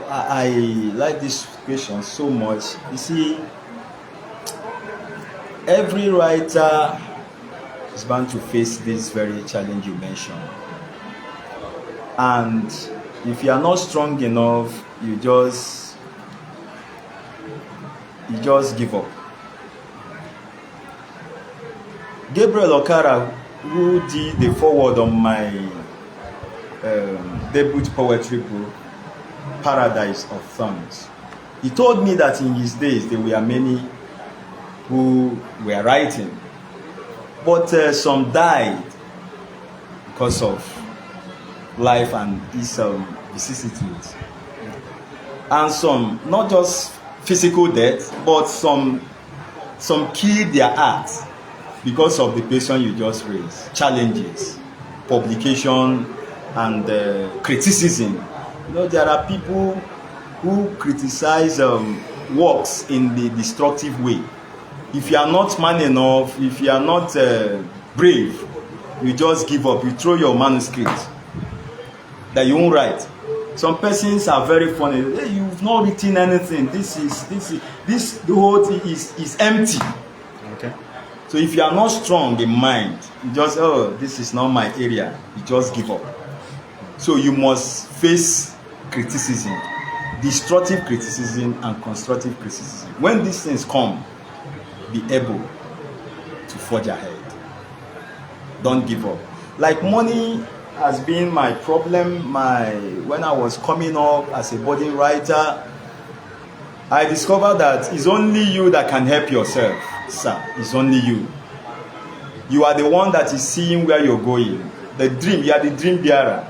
I like this question so much. You see, every writer is bound to face this very challenge you mentioned. And if you are not strong enough, you just give up. Gabriel Okara, who did the foreword on my debut poetry book, Paradise of Thorns, he told me that in his days there were many who were writing, but some died because of life and its vicissitudes, and some not just physical death, but some killed their art because of the question you just raised: challenges, publication, and criticism. You know, there are people who criticize works in the destructive way. If you are not man enough, if you are not brave, you just give up. You throw your manuscript that you won't write. Some persons are very funny. Hey, you've not written anything. The whole thing is empty. Okay. So if you are not strong in mind, you just, this is not my area. You just give up. So you must face criticism, destructive criticism and constructive criticism. When these things come, be able to forge ahead. Don't give up. Like money has been my problem. When I was coming up as a budding writer, I discovered that it's only you that can help yourself, sir. It's only you. You are the one that is seeing where you're going. The dream, you are the dream bearer.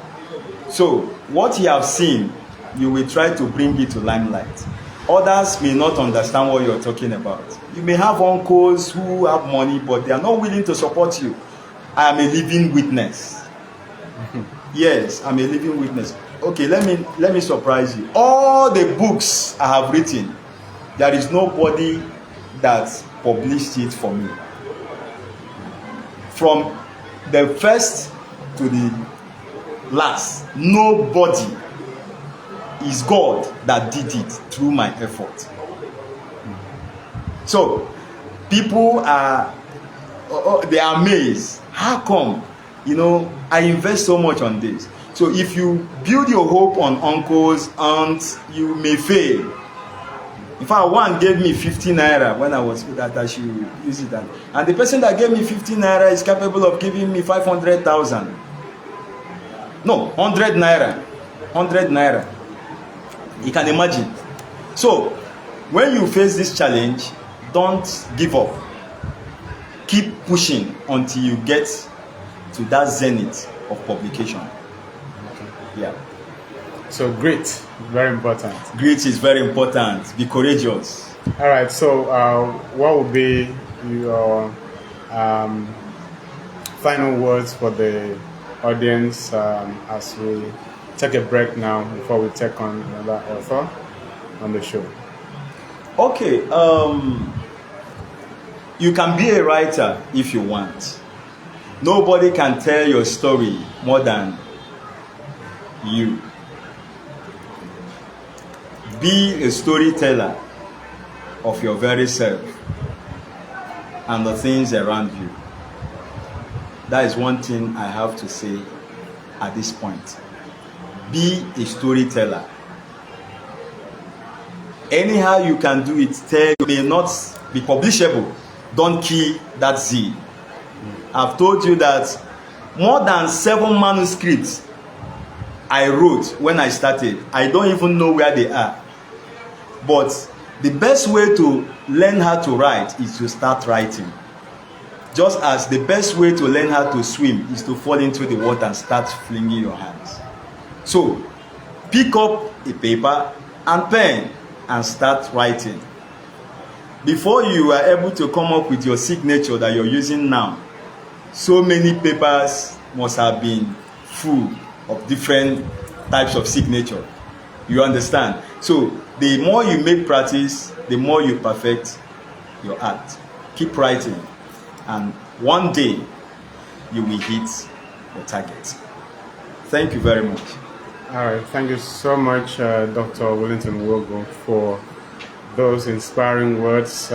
So what you have seen, you will try to bring it to limelight. Others may not understand what you're talking about. You may have uncles who have money, but they are not willing to support you. I am a living witness. Yes, I'm a living witness. Okay, let me surprise you. All the books I have written, there is nobody that published it for me. From the first to the last, nobody. Is God that did it through my effort. So people are they are amazed. How come? You know, I invest so much on this. So if you build your hope on uncles, aunts, you may fail. In fact, one gave me 50 naira when I was that I should use it, and the person that gave me 50 naira is capable of giving me 500,000. No, 100 naira. 100 naira. You can imagine. So when you face this challenge, don't give up. Keep pushing until you get to that zenith of publication. Okay. Yeah. So grit, very important. Grit is very important. Be courageous. All right. So, what would be your um, final words for the audience as we take a break now before we take on another author on the show? Okay. You can be a writer if you want. Nobody can tell your story more than you. Be a storyteller of your very self and the things around you. That is one thing I have to say at this point. Be a storyteller. Anyhow you can do it, you may not be publishable. Don't kill that zeal. I've told you that more than 7 manuscripts I wrote when I started. I don't even know where they are. But the best way to learn how to write is to start writing. Just as the best way to learn how to swim is to fall into the water and start flinging your hands. So, pick up a paper and pen and start writing. Before you are able to come up with your signature that you're using now, so many papers must have been full of different types of signature. You understand? So the more you make practice, the more you perfect your art. Keep writing, and one day you will hit your target. Thank you very much. All right. Thank you so much, Dr. Wellington Wogo, for those inspiring words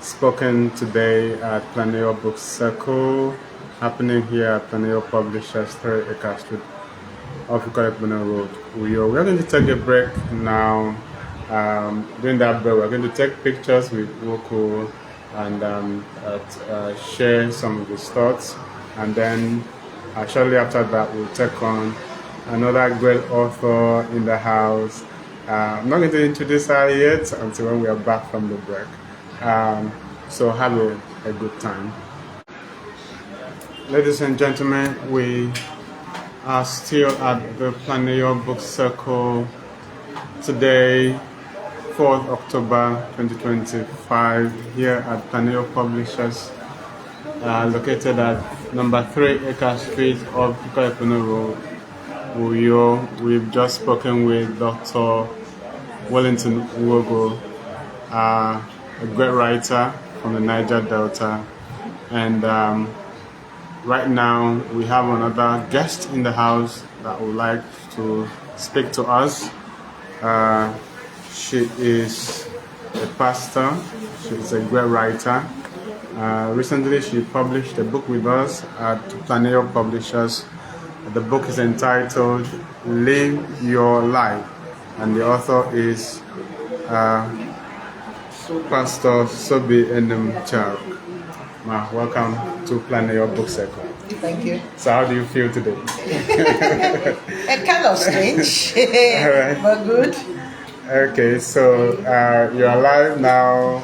spoken today at Planeyo Book Circle, happening here at Planeyo Publishers, 3 Acre Street, off Ikorepuna Road, Uyo. We're going to take a break now. During that break, we're going to take pictures with Woko and share some of his thoughts. And then shortly after that, we'll take on another great author in the house. I'm not going to introduce her yet until when we are back from the break. So have a good time. Ladies and gentlemen, we are still at the Planeyo Book Circle today, 4th October 2025, here at Planeyo Publishers, located at number 3 Acre Street of Ikorepuna Road, Uyo. We've just spoken with Dr. Wellington Wogo, a great writer from the Niger Delta, and right now we have another guest in the house that would like to speak to us. She is a pastor. She is a great writer. Recently she published a book with us at Planeyo Publishers. The book is entitled Live Your Life, and the author is Pastor Sobi Enem-Charuk. Welcome to Planeyo Book Circle. Thank you. So how do you feel today? Kind of strange, Alright. but good. Okay, so you're live now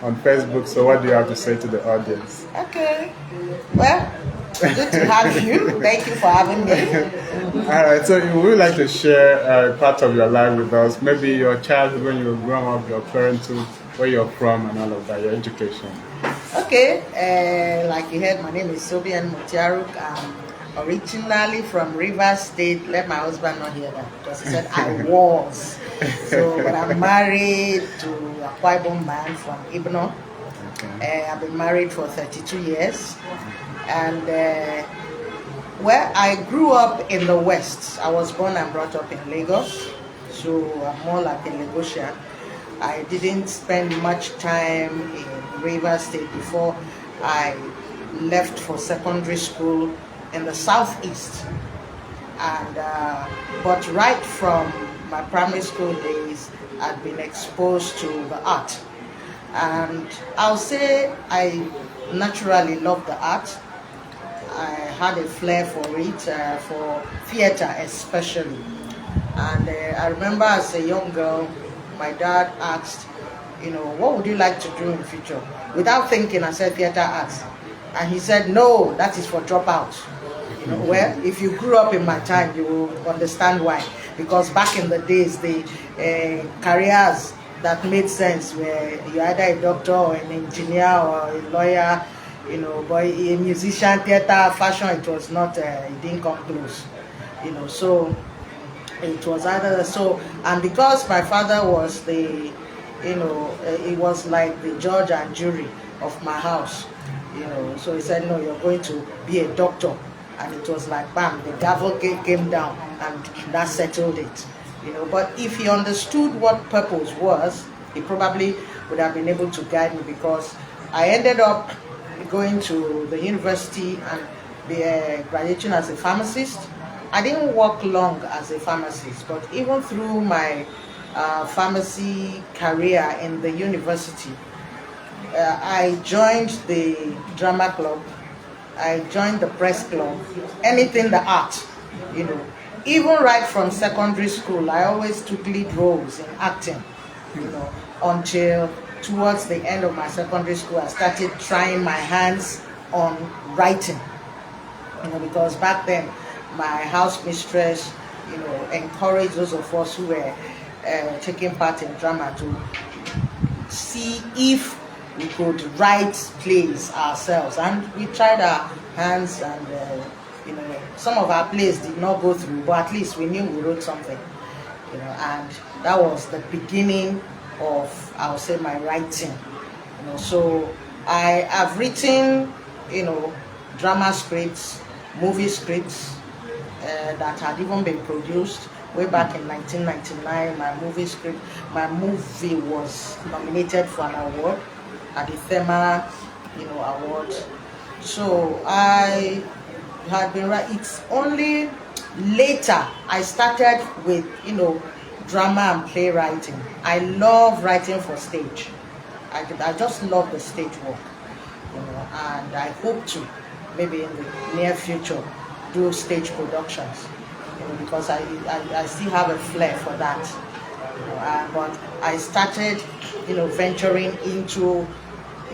on Facebook, so what do you have to say to the audience? Okay. Well, good to have you. Thank you for having me. Alright, so you would like to share part of your life with us, maybe your childhood when you were growing up, your parenting, where you're from and all of that, your education. Okay, like you heard, my name is Sobi Enem-Charuk. I'm originally from Rivers State. Let my husband not hear that because he said I was. So, but I'm married to a Akwa Ibom man from Ibno. Okay. I've been married for 32 years. And well, I grew up in the West. I was born and brought up in Lagos. So I'm more like a Lagosian. I didn't spend much time in Rivers State before I left for secondary school in the southeast. And but right from my primary school days, I've been exposed to the art. And I'll say I naturally love the art. I had a flair for it, for theater especially. And I remember as a young girl, my dad asked, what would you like to do in the future? Without thinking, I said theater arts. And he said, no, that is for dropouts. Well, if you grew up in my time, you will understand why. Because back in the days, the careers that made sense, where you're either a doctor or an engineer or a lawyer, but a musician, theater, fashion, it was not, it didn't come close, so it was either so. And because my father was it was like the judge and jury of my house, so he said, no, you're going to be a doctor. And it was like, bam, the gavel came down, and that settled it. But if he understood what purpose was, he probably would have been able to guide me, because I ended up going to the university and graduating as a pharmacist. I didn't work long as a pharmacist, but even through my pharmacy career in the university, I joined the drama club, I joined the press club, anything the art, Even right from secondary school, I always took lead roles in acting, until towards the end of my secondary school, I started trying my hands on writing, because back then, my house mistress, encouraged those of us who were taking part in drama to see if we could write plays ourselves, and we tried our hands, and some of our plays did not go through, but at least we knew we wrote something, and that was the beginning of, I would say, my writing. So I have written, drama scripts, movie scripts that had even been produced way back in 1999. My movie was nominated for an award at the FEMA, award. So I had been right. It's only later I started with, drama and playwriting. I love writing for stage. I just love the stage work, and I hope to, maybe in the near future, do stage productions, because I still have a flair for that. But I started, venturing into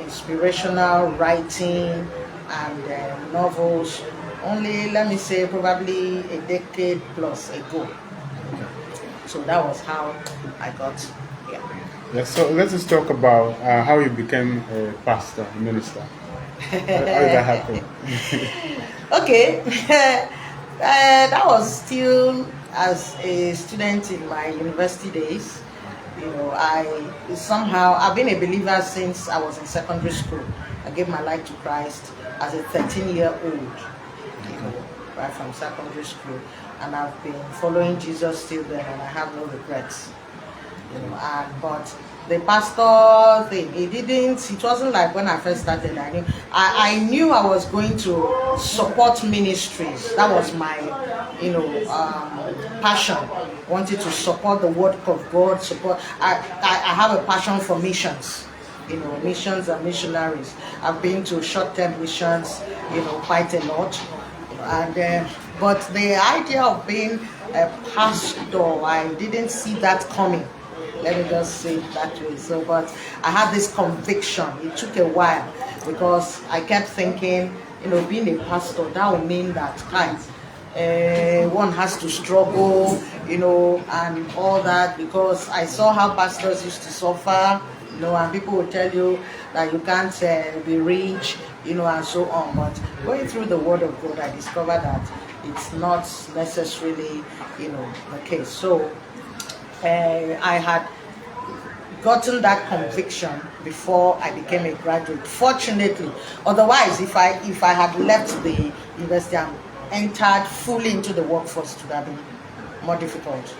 inspirational writing and novels only, let me say, probably a decade plus ago. So that was how I got here. Yeah, so let's just talk about how you became a pastor, a minister. How did that happen? Okay, that was still as a student in my university days. I've been a believer since I was in secondary school. I gave my life to Christ as a 13-year-old, right from secondary school, and I've been following Jesus still then, and I have no regrets. But the pastor thing, it wasn't like when I first started, I knew I was going to support ministries. That was my, passion. Wanted to support the work of God, I have a passion for missions, missions and missionaries. I've been to short-term missions, quite a lot. But the idea of being a pastor, I didn't see that coming. Let me just say it that way. So, but I had this conviction. It took a while, because I kept thinking, being a pastor, that would mean that one has to struggle, and all that, because I saw how pastors used to suffer, and people would tell you that you can't be rich, and so on. But going through the Word of God, I discovered that it's not necessarily, the case. So I had gotten that conviction before I became a graduate. Fortunately, otherwise, if I had left the university and entered fully into the workforce, it would have been more difficult.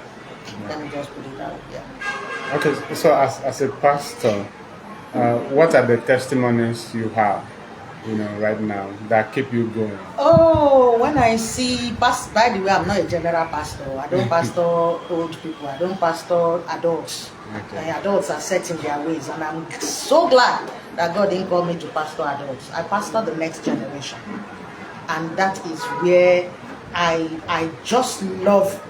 Let me just put it out. Yeah. Okay, so as a pastor, what are the testimonies you have, right now that keep you going? Oh, when I see, by the way, I'm not a general pastor. I don't pastor old people. I don't pastor adults. Okay. Adults are set in their ways, and I'm so glad that God didn't call me to pastor adults. I pastor the next generation, and that is where I just love,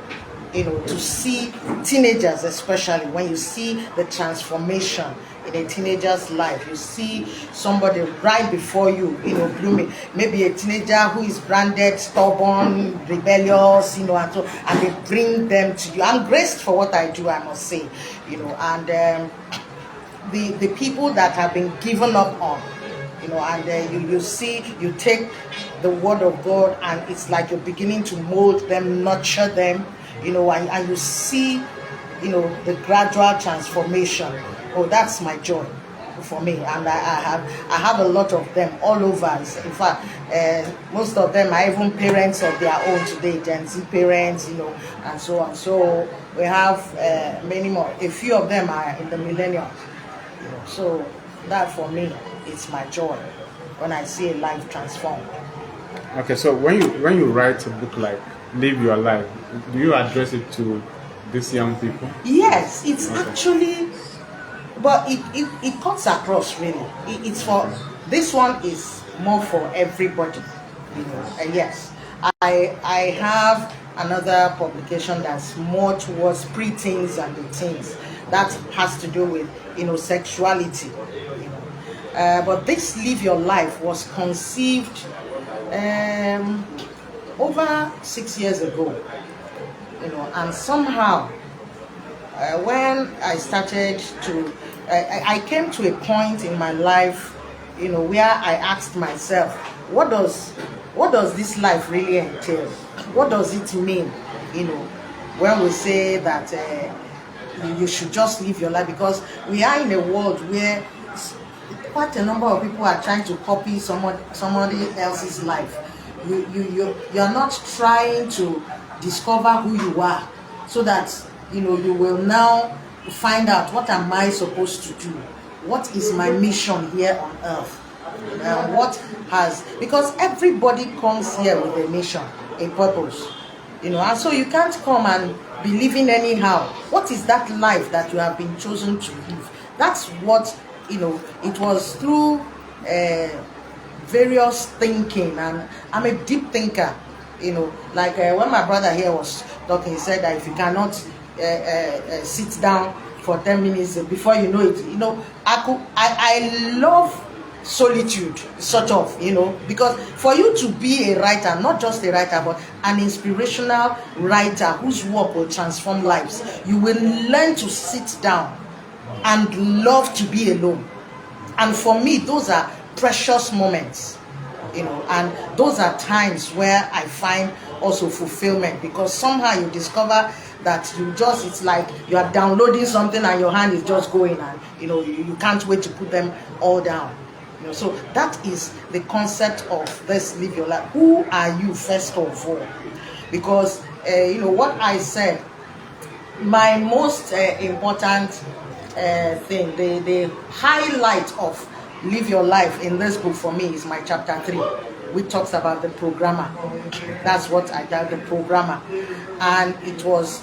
to see teenagers, especially when you see the transformation in a teenager's life. You see somebody right before you, blooming. Maybe a teenager who is branded stubborn, rebellious, and they bring them to you. I'm graced for what I do, I must say, and the people that have been given up on, and you see, you take the word of God, and it's like you're beginning to mold them, nurture them, and you see, the gradual transformation. Oh, that's my joy for me, and I have a lot of them all over. In fact, most of them are even parents of their own today, Gen Z parents, and so on. So we have many more. A few of them are in the millennium. So that for me, it's my joy when I see a life transformed. Okay, so when you write a book like Live Your Life, do you address it to these young people? Yes, it's actually, but it cuts across really. It's for, this one is more for everybody, and yes, I have another publication that's more towards pre-teens and the teens. That has to do with sexuality. But this Live Your Life was conceived over 6 years ago. And somehow when I started to, I came to a point in my life, where I asked myself, what does this life really entail? What does it mean? When we say that you should just live your life, because we are in a world where quite a number of people are trying to copy somebody else's life. You're not trying to discover who you are, so that you will now find out, what am I supposed to do? What is my mission here on earth? Because everybody comes here with a mission, a purpose, and so you can't come and be living anyhow. What is that life that you have been chosen to live? That's what, it was through various thinking, and I'm a deep thinker, like when my brother here was talking, he said that if you cannot sit down for 10 minutes, before you know it, I love solitude, sort of, because for you to be a writer, not just a writer, but an inspirational writer whose work will transform lives, you will learn to sit down and love to be alone. And for me, those are precious moments, and those are times where I find also fulfillment, because somehow you discover that it's like you are downloading something and your hand is just going, and you can't wait to put them all down. So that is the concept of this Live Your Life. Who are you, first of all? Because what I said, my most important thing, the highlight of Live Your Life in this book for me is my chapter 3, which talks about the programmer. That's what I did, the programmer. And it was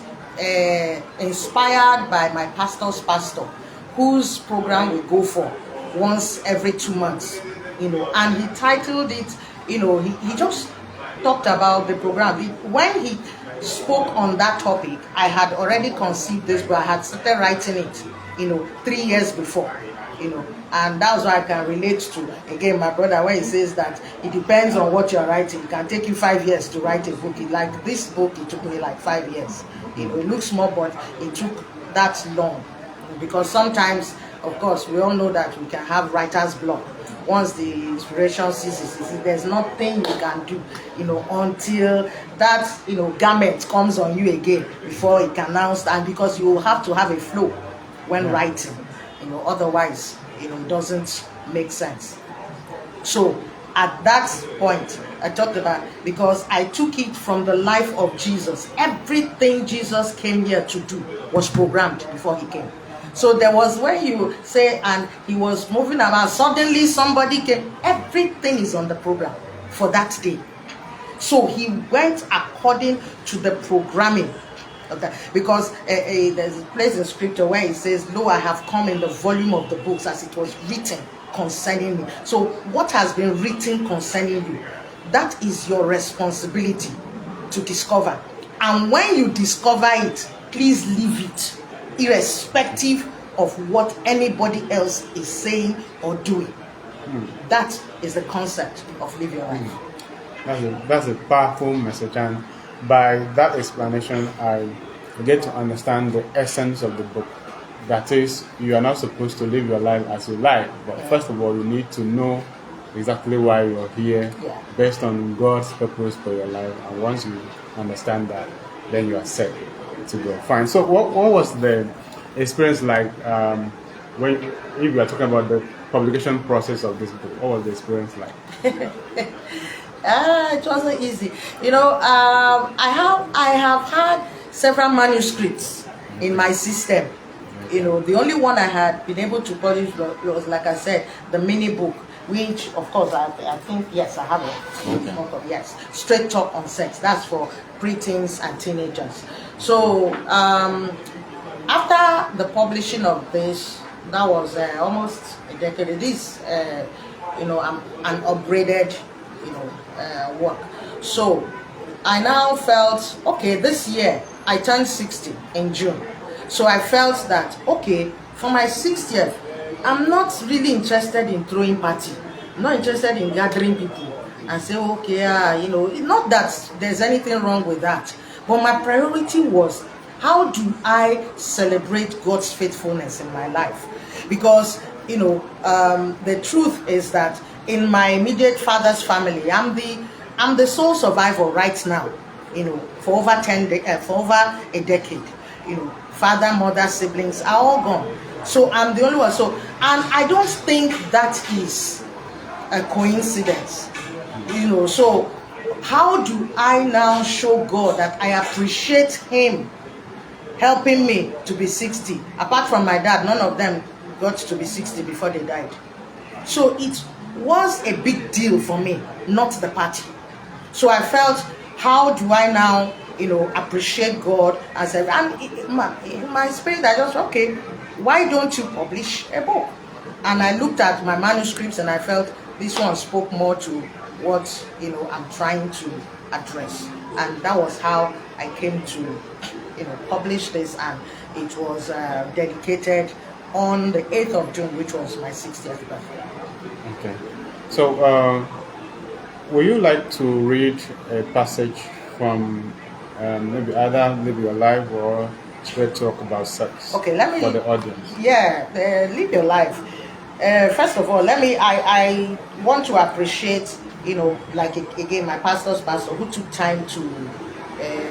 inspired by my pastor's pastor, whose program we go for once every 2 months, and he titled it, he just talked about the program. When he spoke on that topic, I had already conceived this, but I had started writing it, 3 years before, and that's why I can relate to, again, my brother, when he says that it depends on what you're writing. It can take you 5 years to write a book. Like this book, it took me like 5 years. It looks small, but it took that long, because sometimes, of course, we all know that we can have writer's block. Once the inspiration ceases, there's nothing you can do, until that, garment comes on you again before it can now stand, because you have to have a flow when writing, otherwise, it doesn't make sense. So at that point, I talked about, because I took it from the life of Jesus. Everything Jesus came here to do was programmed before he came. So there was, when you say, and he was moving around, suddenly somebody came. Everything is on the program for that day. So he went according to the programming of that. Because there's a place in scripture where it says, "Lo, I have come in the volume of the books as it was written concerning me." So what has been written concerning you, that is your responsibility to discover. And when you discover it, please leave it, irrespective of what anybody else is saying or doing. That is the concept of live your life. That's a powerful message, and by that explanation, I get to understand the essence of the book. That is, you are not supposed to live your life as you like, but first of all, you need to know exactly why you're here, based on God's purpose for your life. And once you understand that, then you are set to go. Fine. So, what was the experience like when, if you are talking about the publication process of this book? What was the experience like? It wasn't easy. I have had several manuscripts in my system. The only one I had been able to publish was, like I said, the mini book, which, of course, I think, yes, I have it. Yes, Straight Talk on Sex. That's for preteens and teenagers. So, after the publishing of this, that was almost a decade. It is, an upgraded, work. So, I now felt, okay, this year, I turned 60 in June. So I felt that, okay, for my 60th, I'm not really interested in throwing party. I'm not interested in gathering people and say, okay, not that there's anything wrong with that. But my priority was, how do I celebrate God's faithfulness in my life? Because, the truth is that in my immediate father's family, I'm the sole survivor right now, for over a decade. Father, mother, siblings are all gone. So I'm the only one. So, and I don't think that is a coincidence. So how do I now show God that I appreciate Him helping me to be 60? Apart from my dad, none of them got to be 60 before they died. So it was a big deal for me, not the party. So I felt, how do I now appreciate God as a, and in my spirit, I just, okay, why don't you publish a book? And I looked at my manuscripts and I felt this one spoke more to what, I'm trying to address. And that was how I came to, publish this, and it was dedicated on the 8th of June, which was my 60th birthday. Okay. So, would you like to read a passage from maybe either Live Your Life or Straight Talk About Sex for the audience? Yeah, Live Your Life. First of all, I want to appreciate, again, my pastor's pastor who took time to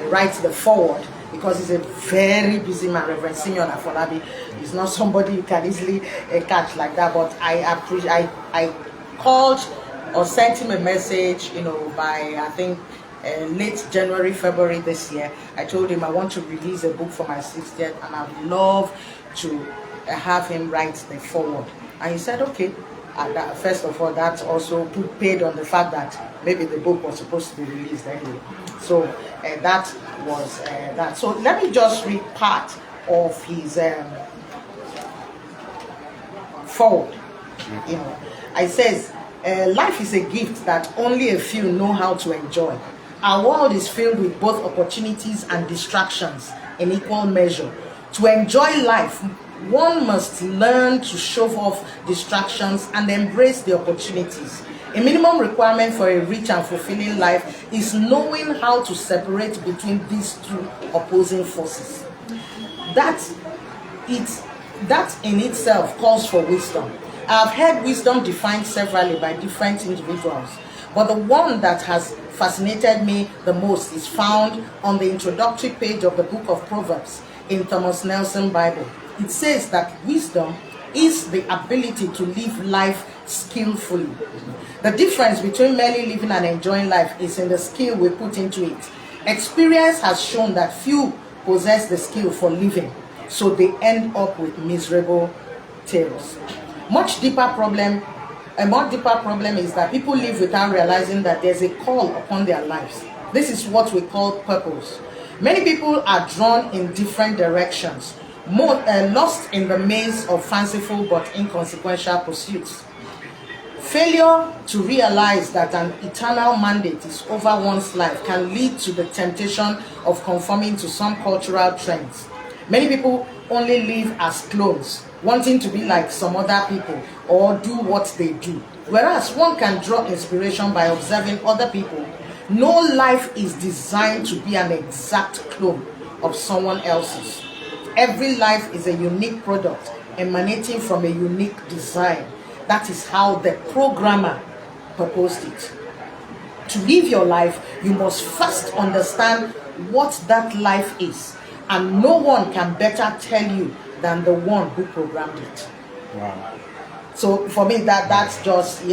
write the foreword, because he's a very busy man. Reverend Simeon Afolabi is not somebody you can easily catch like that, but I called or sent him a message, by, I think, late January, February this year. I told him I want to release a book for my 60th, and I would love to have him write the foreword. And he said, okay. First of all, that also paid on the fact that maybe the book was supposed to be released anyway. So that was that. So let me just read part of his foreword. I says, life is a gift that only a few know how to enjoy. Our world is filled with both opportunities and distractions in equal measure. To enjoy life, one must learn to shove off distractions and embrace the opportunities. A minimum requirement for a rich and fulfilling life is knowing how to separate between these two opposing forces. That in itself calls for wisdom. I've heard wisdom defined severally by different individuals, but the one that has fascinated me the most is found on the introductory page of the book of Proverbs in Thomas Nelson Bible. It says that wisdom is the ability to live life skillfully. The difference between merely living and enjoying life is in the skill we put into it. Experience has shown that few possess the skill for living, so they end up with miserable tales. A much deeper problem is that people live without realizing that there's a call upon their lives. This is what we call purpose. Many people are drawn in different directions, lost in the maze of fanciful but inconsequential pursuits. Failure to realize that an eternal mandate is over one's life can lead to the temptation of conforming to some cultural trends. Many people only live as clones, wanting to be like some other people or do what they do. Whereas one can draw inspiration by observing other people. No life is designed to be an exact clone of someone else's. Every life is a unique product emanating from a unique design. That is how the programmer proposed it. To live your life, you must first understand what that life is, and no one can better tell you than the one who programmed it. Wow. So for me, that's just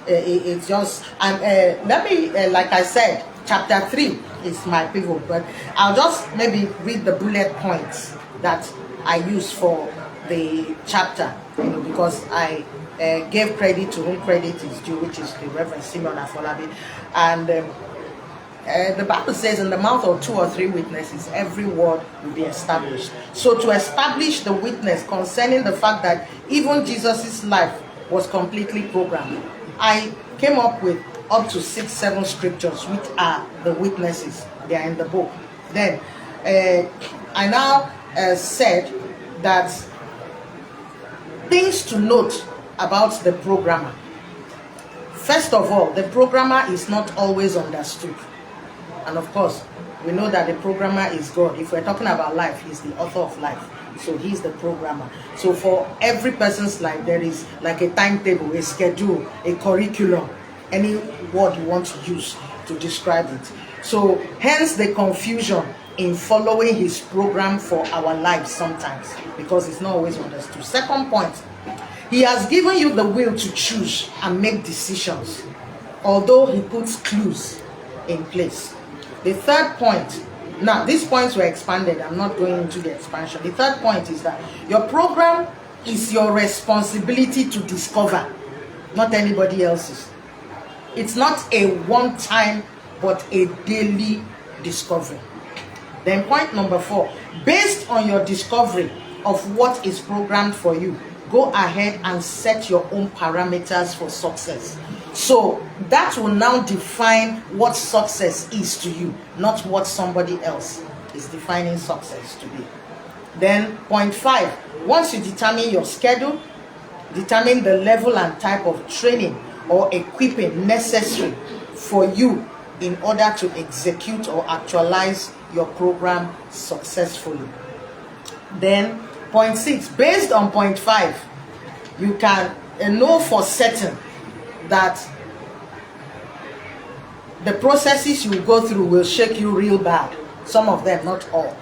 it's just. And let me, like I said, chapter 3 is my pivot, but I'll just maybe read the bullet points that I use for the chapter, because I gave credit to whom credit is due, which is the Reverend Simeon Afolabi. And the Bible says, in the mouth of 2 or 3 witnesses, every word will be established. So to establish the witness concerning the fact that even Jesus' life was completely programmed, I came up with up to 6-7 scriptures, which are the witnesses. They are in the book. Then I now said that things to note about the programmer. First of all, the programmer is not always understood. And of course, we know that the programmer is God. If we're talking about life, he's the author of life. So he's the programmer. So for every person's life, there is like a timetable, a schedule, a curriculum, any word you want to use to describe it. So hence the confusion in following his program for our lives sometimes, because it's not always understood. Second point, he has given you the will to choose and make decisions, although he puts clues in place. The third point, now these points were expanded, I'm not going into the expansion. The third point is that your program is your responsibility to discover, not anybody else's. It's not a one-time, but a daily discovery. Then point number 4, based on your discovery of what is programmed for you, go ahead and set your own parameters for success. So that will now define what success is to you, not what somebody else is defining success to be. Then point 5, once you determine your schedule, determine the level and type of training or equipping necessary for you in order to execute or actualize your program successfully. Then point 6, based on point 5, you can know for certain that the processes you go through will shake you real bad. Some of them, not all.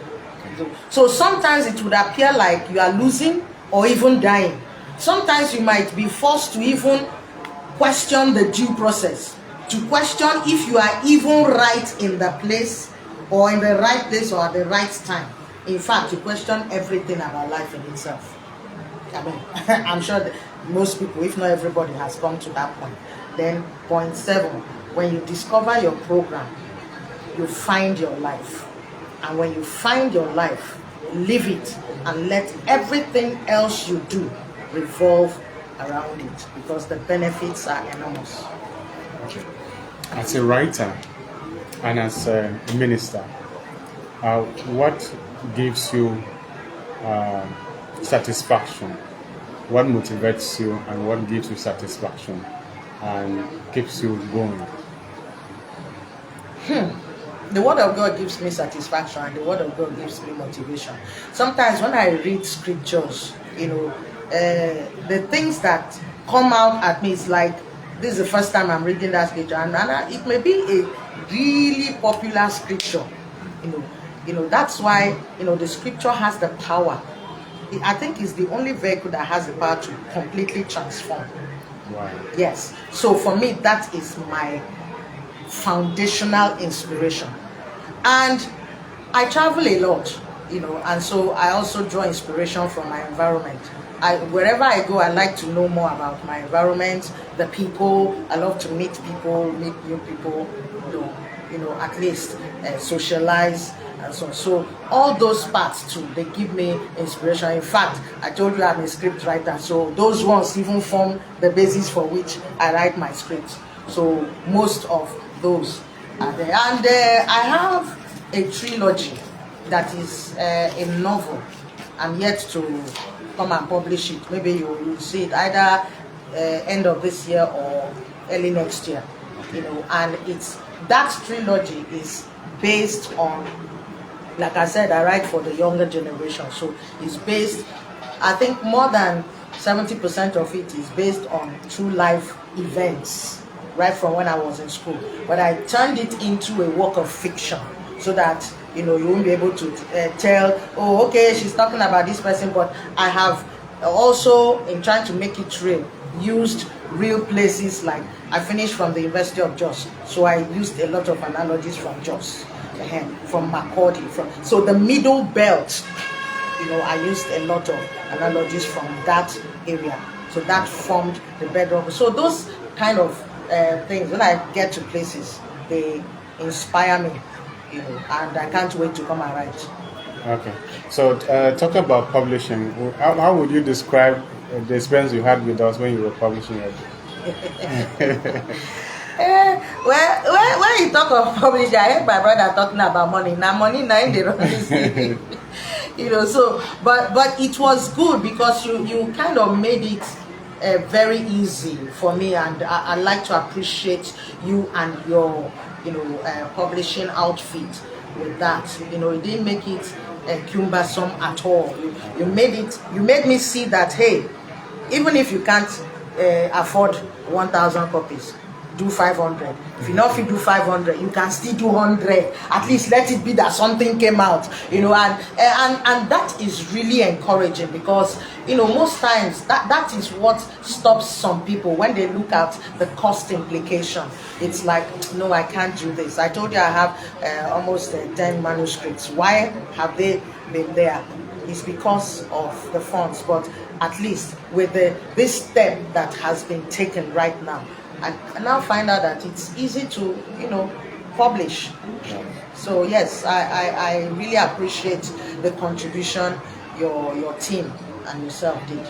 So sometimes it would appear like you are losing or even dying. Sometimes you might be forced to even question the due process, to question if you are even right in the place, or in the right place, or at the right time. In fact, to question everything about life in itself. I mean, I'm sure that most people, if not everybody, has come to that point. Then point 7, when you discover your program, you find your life. And when you find your life, live it and let everything else you do revolve around it, because the benefits are enormous. Okay. As a writer and as a minister, what gives you satisfaction? What motivates you and what gives you satisfaction and keeps you going? The word of God gives me satisfaction, and the word of God gives me motivation. Sometimes when I read scriptures, the things that come out at me is like, this is the first time I'm reading that scripture, and it may be a really popular scripture. That's why the scripture has the power. I think it's the only vehicle that has the power to completely transform. Wow. Yes. So for me, that is my foundational inspiration. And I travel a lot, and so I also draw inspiration from my environment. Wherever I go, I like to know more about my environment, the people. I love to meet people, meet new people, at least socialize and so on. So all those parts too, they give me inspiration. In fact, I told you I'm a script writer, so those ones even form the basis for which I write my scripts. So most of those are there. And I have a trilogy that is a novel, I'm yet to come and publish it. Maybe you'll see it either end of this year or early next year. And it's that trilogy is based on, like I said, I write for the younger generation, so it's based, I think more than 70% of it is based on true life events, right from when I was in school. But I turned it into a work of fiction so that you won't be able to tell, oh, okay, she's talking about this person, but I have also, in trying to make it real, used real places. Like I finished from the University of Jos, so I used a lot of analogies from Jos, from Makurdi, so the Middle Belt. I used a lot of analogies from that area, so that formed the bedrock. So those kind of things, when I get to places, they inspire me, and I can't wait to come and write. Okay, so talk about publishing. How would you describe the experience you had with us when you were publishing it? Well, when you talk of publishing, I heard my brother talking about money. Now money, now they run this thing. So but it was good because you kind of made it very easy for me, and I like to appreciate you and your publishing outfit with that. You didn't make it cumbersome at all. You made me see that, hey, even if you can't afford 1,000 copies, do 500. If you not fit do 500, you can still do 100. At least let it be that something came out, and that is really encouraging, because most times that is what stops some people when they look at the cost implication. It's like, no, I can't do this. I told you I have almost 10 manuscripts. Why have they been there? It's because of the funds. But at least with this step that has been taken right now, I now find out that it's easy to, publish. So yes, I really appreciate the contribution your team and yourself did.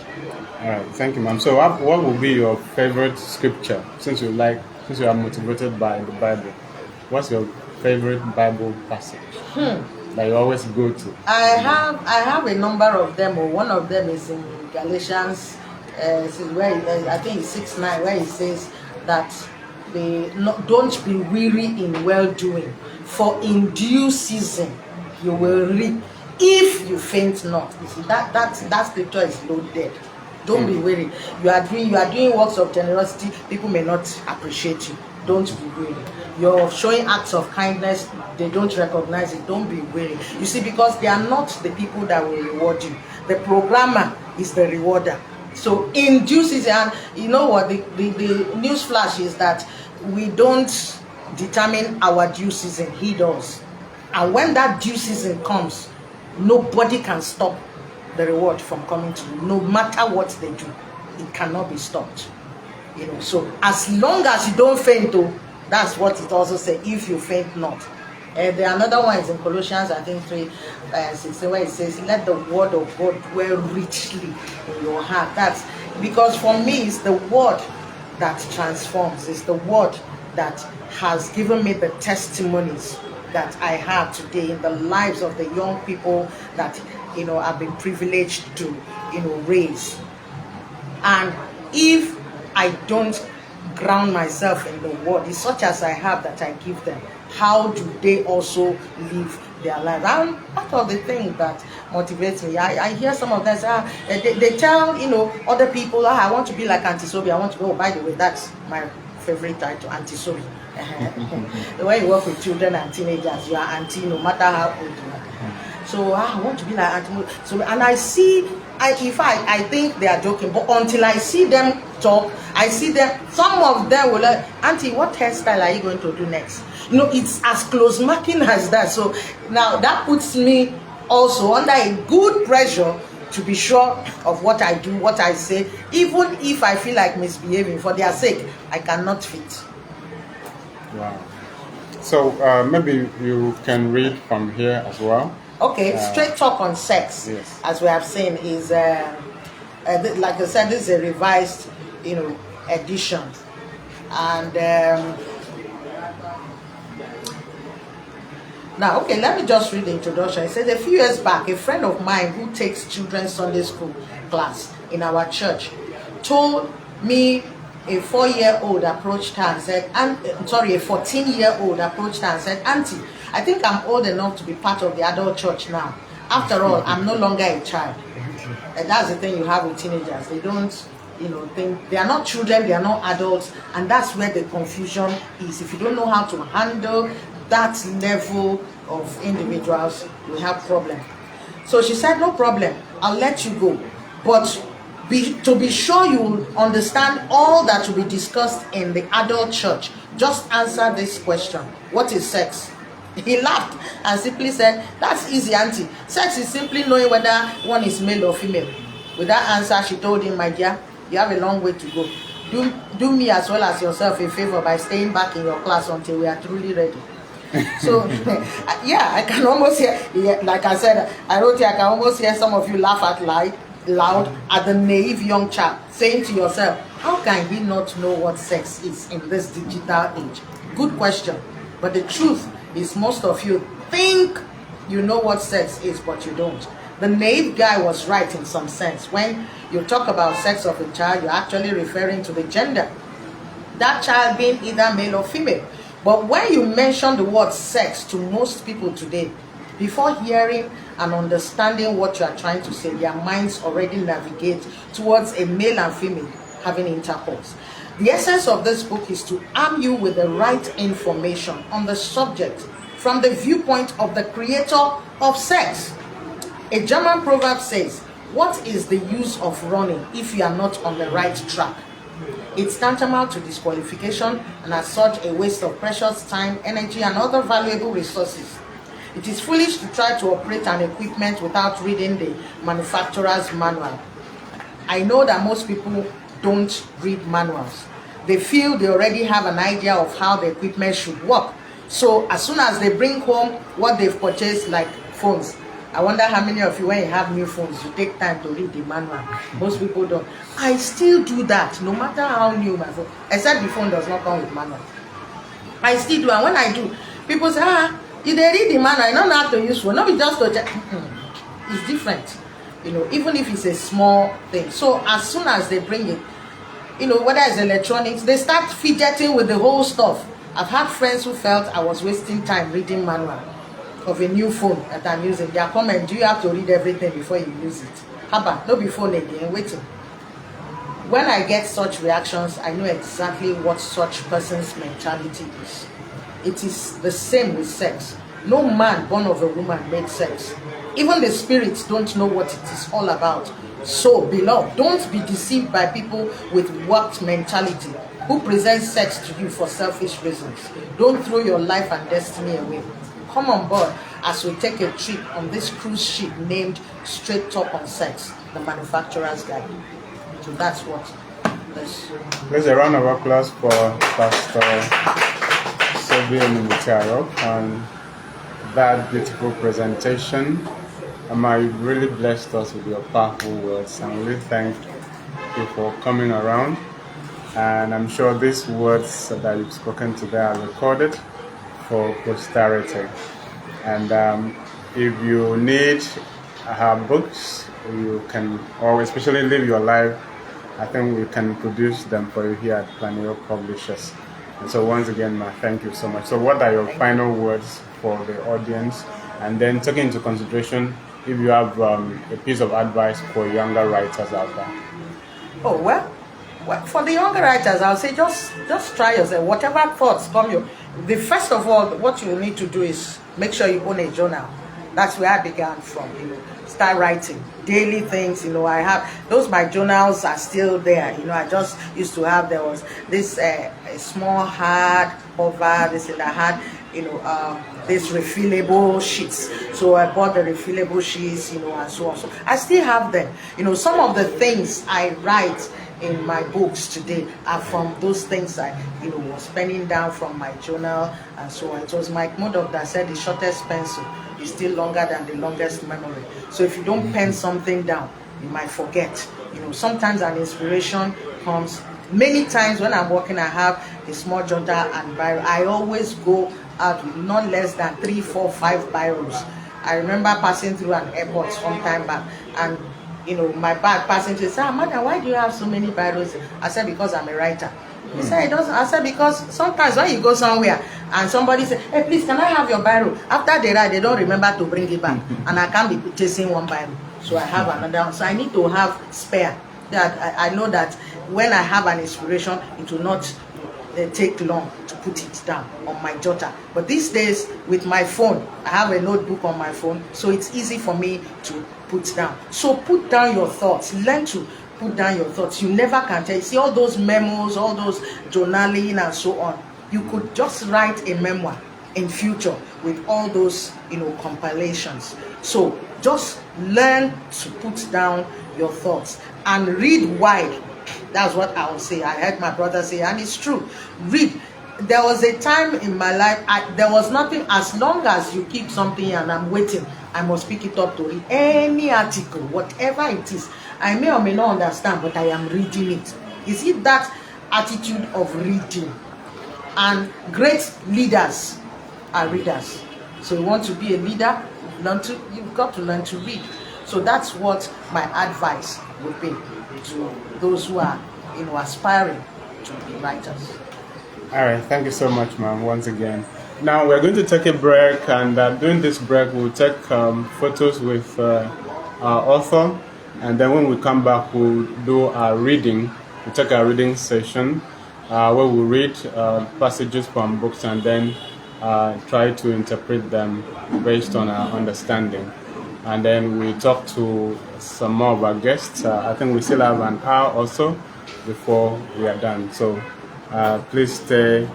All right, thank you, ma'am. So what would be your favorite scripture, since you are motivated by the Bible? What's your favorite Bible passage that you always go to? I have a number of them. Or one of them is in Galatians, where I think it's 6:9, where it says that don't be weary in well-doing, for in due season you will reap if you faint not. You see, that scripture is loaded. Don't be weary. You are doing works of generosity. People may not appreciate you. Don't be weary. You're showing acts of kindness. They don't recognize it. Don't be weary. You see, because they are not the people that will reward you. The programmer is the rewarder. So in due season, and you know what, the news flash is that we don't determine our due season, he does. And when that due season comes, nobody can stop the reward from coming to you. No matter what they do, it cannot be stopped. So as long as you don't faint, that's what it also says, if you faint not. There are another ones in Colossians, I think 3:16, where it says, let the word of God dwell richly in your heart. That's because for me, it's the word that transforms. It's the word that has given me the testimonies that I have today in the lives of the young people that I've been privileged to raise. And if I don't ground myself in the word, it's such as I have that I give them, how do they also live their life? And part of the thing that motivates me, I hear some of them say, they tell other people, I want to be like Auntie Sobi. I want to go. By the way, that's my favorite title, Auntie Sobi. The way you work with children and teenagers, you are auntie no matter how old you are. So I want to be like Auntie. So, and I see, I think they are joking, but until I see them talk, I see them, some of them will like, Auntie, what hairstyle are you going to do next? It's as close marking as that. So now that puts me also under a good pressure to be sure of what I do, what I say, even if I feel like misbehaving. For their sake, I cannot fit. Wow. So maybe you can read from here as well. Okay, straight talk on sex, yes. As we have seen, is like I said, this is a revised, edition, and Now, okay, let me just read the introduction. It says, a few years back, a friend of mine who takes children's Sunday school class in our church told me a 4-year-old approached her and said, a 14-year-old approached her and said, Auntie, I think I'm old enough to be part of the adult church now. After all, I'm no longer a child. And that's the thing you have with teenagers. They don't, think they are not children, they are not adults, and that's where the confusion is. If you don't know how to handle that level of individuals, you have problem. So she said, no problem, I'll let you go, but to be sure you understand all that will be discussed in the adult church, just answer this question: what is sex? He laughed and simply said, that's easy, Auntie. Sex is simply knowing whether one is male or female. With that answer, she told him, my dear, you have a long way to go. Do me as well as yourself a favor by staying back in your class until we are truly ready. So, yeah, I can almost hear, like I said, I wrote here, I can almost hear some of you laugh loud at the naive young child, saying to yourself, how can he not know what sex is in this digital age? Good question. But the truth is, most of you think you know what sex is, but you don't. The naive guy was right in some sense. When you talk about sex of a child, you're actually referring to the gender, that child being either male or female. But when you mention the word sex to most people today, before hearing and understanding what you are trying to say, their minds already navigate towards a male and female having intercourse. The essence of this book is to arm you with the right information on the subject from the viewpoint of the creator of sex. A German proverb says, what is the use of running if you are not on the right track? It's tantamount to disqualification, and as such a waste of precious time, energy, and other valuable resources. It is foolish to try to operate an equipment without reading the manufacturer's manual. I know that most people don't read manuals. They feel they already have an idea of how the equipment should work. So as soon as they bring home what they've purchased, like phones, I wonder how many of you, when you have new phones, you take time to read the manual. Most people don't. I still do that, no matter how new my phone, except the phone does not come with manual. I still do, and when I do, people say, if they read the manual, I don't know how to use phone. Not be just to check. It's different, even if it's a small thing. So as soon as they bring it, whether it's electronics, they start fidgeting with the whole stuff. I've had friends who felt I was wasting time reading manual of a new phone that I'm using. Their comment, do you have to read everything before you use it? Haba, no be phone again, waiting. When I get such reactions, I know exactly what such person's mentality is. It is the same with sex. No man born of a woman made sex. Even the spirits don't know what it is all about. So, beloved, don't be deceived by people with warped mentality who present sex to you for selfish reasons. Don't throw your life and destiny away. Come on board as we take a trip on this cruise ship named Straight Talk on Sex, the Manufacturer's Guide. So that's what this. There's a round of applause for Pastor Sobian Mutaro on that beautiful presentation. You really blessed us with your powerful words, and we really thank you for coming around. And I'm sure these words that you've spoken today are recorded for posterity. And if you need her books, you can, or especially Live Your Life, I think we can produce them for you here at Planeyo Publishers. And so once again, thank you so much. So what are your final words for the audience? And then taking into consideration, if you have a piece of advice for younger writers out there. Oh, well, for the younger writers, I'll say just try yourself. Whatever thoughts come you. First of all, what you need to do is make sure you own a journal. That's where I began from. Start writing daily things. I have those. My journals are still there. I just used to have. There was this a small hard cover. This and I had. This refillable sheets. So I bought the refillable sheets. And so on. So I still have them. Some of the things I write in my books today are from those things I was penning down from my journal and so on. It was Mike Murdoch that said the shortest pencil is still longer than the longest memory. So if you don't pen something down, you might forget. Sometimes an inspiration comes. Many times when I'm working, I have a small journal and Bible. I always go out not less than 3, 4, 5 biros. I remember passing through an airport some time back, and my bag passing through said, Amanda, why do you have so many biros? I said, because I'm a writer. He said, it doesn't. I said, because sometimes when you go somewhere and somebody say, hey, please, can I have your biro? After they write, they don't remember to bring it back, and I can't be chasing one biro. So I have another one. So I need to have spare. That I know that when I have an inspiration, it will not take long to put it down on my jotter. But these days with my phone, I have a notebook on my phone, so it's easy for me to put down. So put down your thoughts. Learn to put down your thoughts. You never can tell. You see all those memos, all those journaling and so on. You could just write a memoir in future with all those compilations. So just learn to put down your thoughts and read wide. That's what I will say. I heard my brother say, and it's true. Read. There was a time in my life, there was nothing, as long as you keep something and I'm waiting, I must pick it up to read any article, whatever it is. I may or may not understand, but I am reading it. Is it that attitude of reading? And great leaders are readers. So you want to be a leader, you've got to learn to read. So that's what my advice would be to those who are aspiring to be writers. All right, thank you so much, ma'am, once again. Now we're going to take a break, and during this break we'll take photos with our author, and then when we come back we'll do our reading. We'll take our reading session where we'll read passages from books and then try to interpret them based on our understanding. And then we talk to some more of our guests. I think we still have an hour or so before we are done. So please stay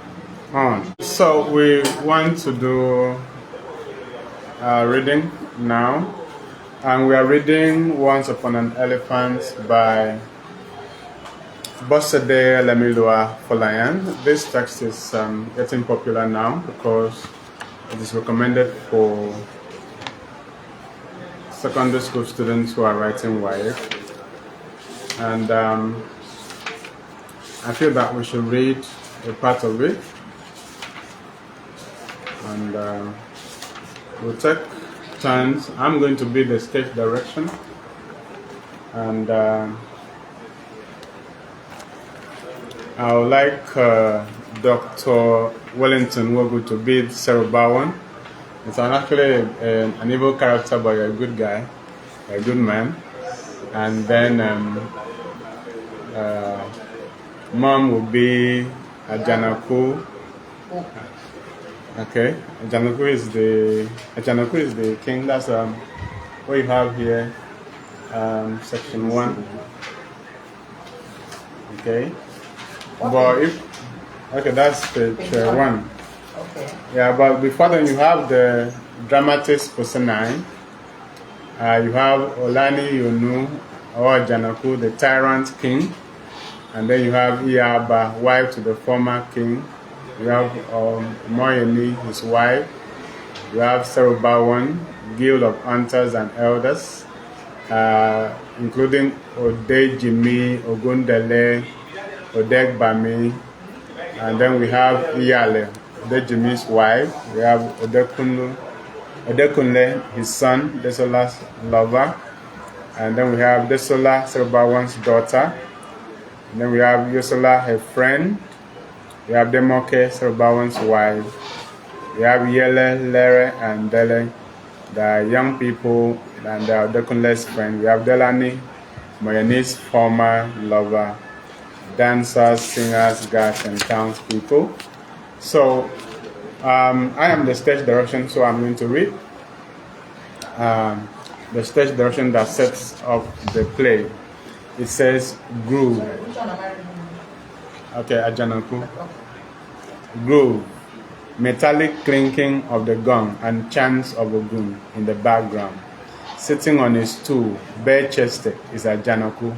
on. So we want to do reading now. And we are reading Once Upon an Elephant by Bosede Lemilua Folayan. This text is getting popular now because it is recommended for secondary school students who are writing WAEC. And I feel that we should read a part of it. And we'll take turns. I'm going to be the stage direction. And I would like Dr. Wellington Wogu to be Serubawan. It's actually an evil character, but you're a good guy, a good man. And then Mom will be Ajanaku. Okay, Ajanaku is the king. That's what you have here, section 1. Okay, but that's page 1. Okay. Yeah, but before then you have the dramatist personae. You have Olani Yonu or Janaku, the tyrant king. And then you have Iyaba, wife to the former king. You have Moyeni, his wife. You have Serubawan, guild of hunters and elders, including Odejimi, Ogundele, Odegbami. And then we have Iyale, Odejimi's wife. We have Odekunle, his son, Desola's lover. And then we have Desola, Serubawan's daughter. And then we have Yosola, her friend. We have Demoke, Serubawan's wife. We have Yele, Lere, and Dele, the young people, and Odekunle's friend. We have Delani, Moyani's former lover. Dancers, singers, guards, and townspeople. So, I am the stage direction, so I'm going to read the stage direction that sets up the play. It says, groove. Which one am I reading? Okay, Ajanaku. Groove. Metallic clinking of the gong and chants of Ogun in the background. Sitting on his stool, bare-chested, is Ajanaku.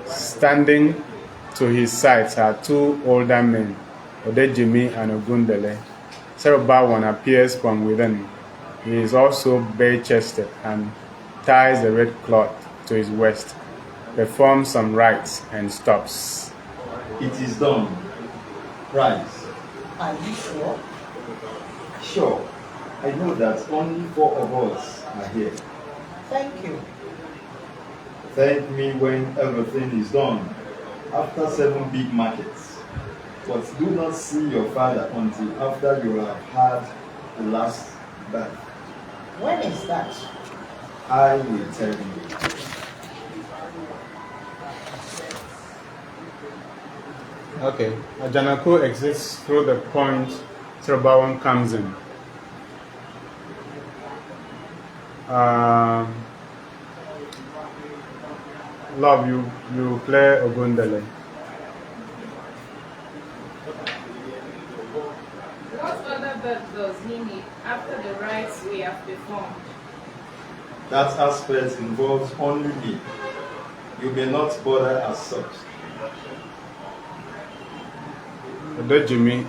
Standing to his sides are two older men, Odejimi and Ogundele. Serubawan appears from within. He is also bare-chested and ties a red cloth to his waist, performs some rites and stops. It is done. Rise. Are you sure? Sure, I know that only four of us are here. Thank you. Thank me when everything is done, after 7 big markets. But do not see your father until after you have had the last bath. When is that? I will tell you. Okay. Ajanaku exits through the point Trobawan comes in. Love, you play Ogundele. What other bird does he need after the rites we have performed? That aspect involves only me. You may not bother as such. Odejimi,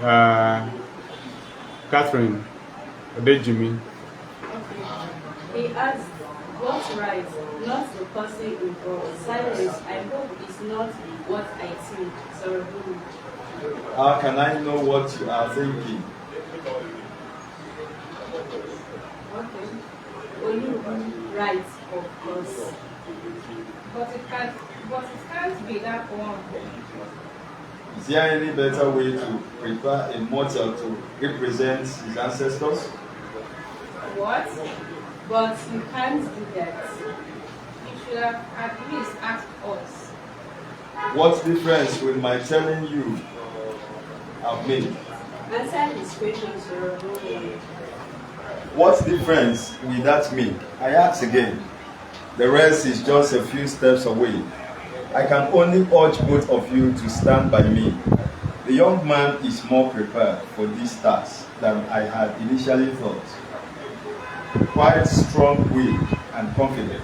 Catherine, Odejimi. He asked, what right? Not the person involved. Silence, I hope, is not what I think. Sorry. How can I know what you are thinking? Okay. Olu, right, of course. But it can't be that one. Is there any better way to prepare a mortal to represent his ancestors? What? But you can't do that. You should have at least asked us. What difference will my telling you have made? Answer this question, sir. What difference will that make? I ask again. The rest is just a few steps away. I can only urge both of you to stand by me. The young man is more prepared for this task than I had initially thought. Quite strong-willed and confident.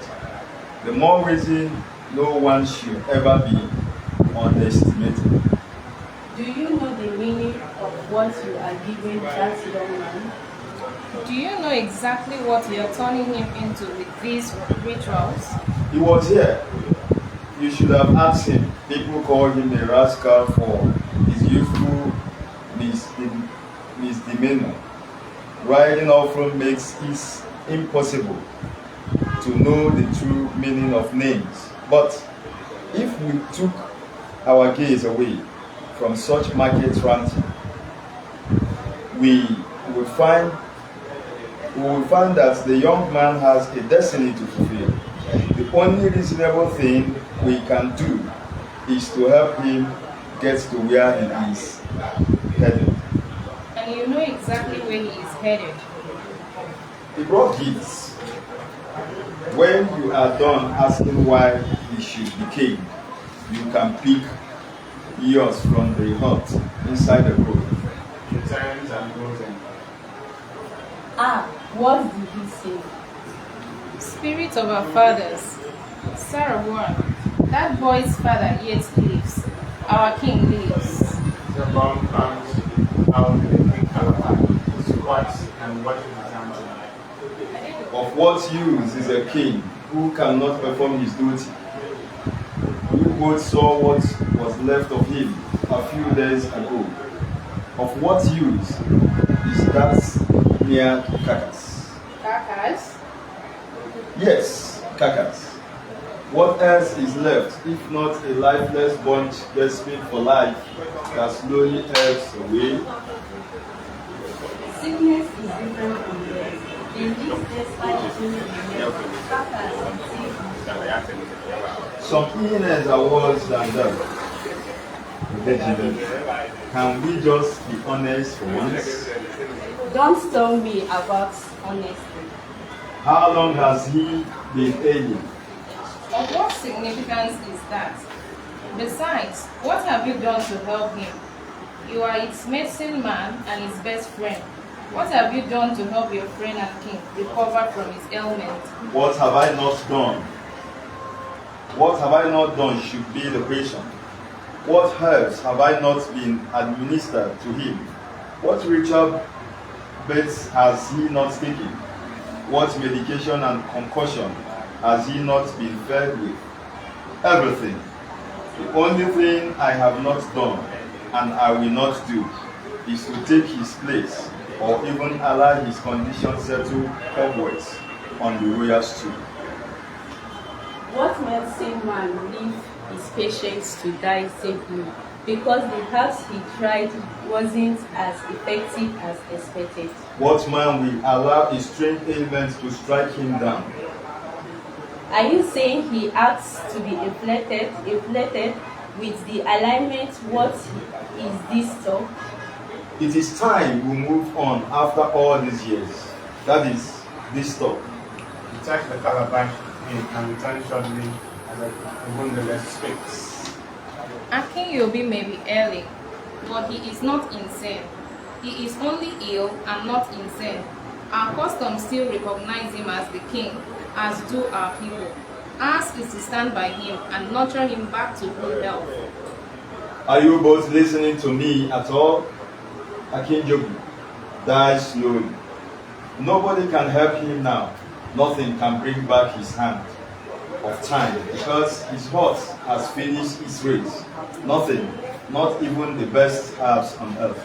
The more reason no one should ever be underestimated. Do you know the meaning of what you are giving that young man? Do you know exactly what you are turning him into with these rituals? He was here. You should have asked him. People call him a rascal for his youthful misdemeanor. Writing often makes it impossible to know the true meaning of names. But if we took our gaze away from such market ranting, we would find that the young man has a destiny to fulfill. The only reasonable thing we can do is to help him get to where he is headed. And you know exactly where he is headed. He brought gifts. When you are done asking why he should be king, you can pick yours from the hut inside the grove. He turns and goes in. Ah, what did he say? Spirit of our fathers, Sarah Warren, that boy's father yet lives. Our king lives. The bomb comes out in a big calabash, squats and watches his hands. Of what use is a king who cannot perform his duty? You both saw what was left of him a few days ago. Of what use is that near Kakas? Kakas? Yes, Kakas. What else is left if not a lifeless bunch desperate for life that slowly ebbs away? Sickness is different from death. In this despite being Kakas is Some illness are worse than that. Can we just be honest for once? Don't tell me about honesty. How long has he been ailing? Of what significance is that? Besides, what have you done to help him? You are its medicine man and his best friend. What have you done to help your friend and king recover from his ailment? What have I not done? What have I not done should be the question. What herbs have I not been administered to him? What ritual beds has he not taken? What medication and concussion has he not been fed with? Everything. The only thing I have not done and I will not do is to take his place or even allow his condition settle upwards on the royal stool. What medicine man leave his patients to die safely because the herbs he tried wasn't as effective as expected? What man will allow a strange ailment to strike him down? Are you saying he asks to be inflated with the alignment? What is this talk? It is time we move on after all these years. That is this talk. He takes the calabash in and returns shortly as the Wunderless speaks. Akinyobi may be ailing, but he is not insane. He is only ill and not insane. Our customs still recognize him as the king, as do our people. Ours is to stand by him and nurture him back to good health. Are you both listening to me at all? Akinjobi dies slowly. Nobody can help him now. Nothing can bring back his hand of time because his horse has finished its race. Nothing, not even the best herbs on earth.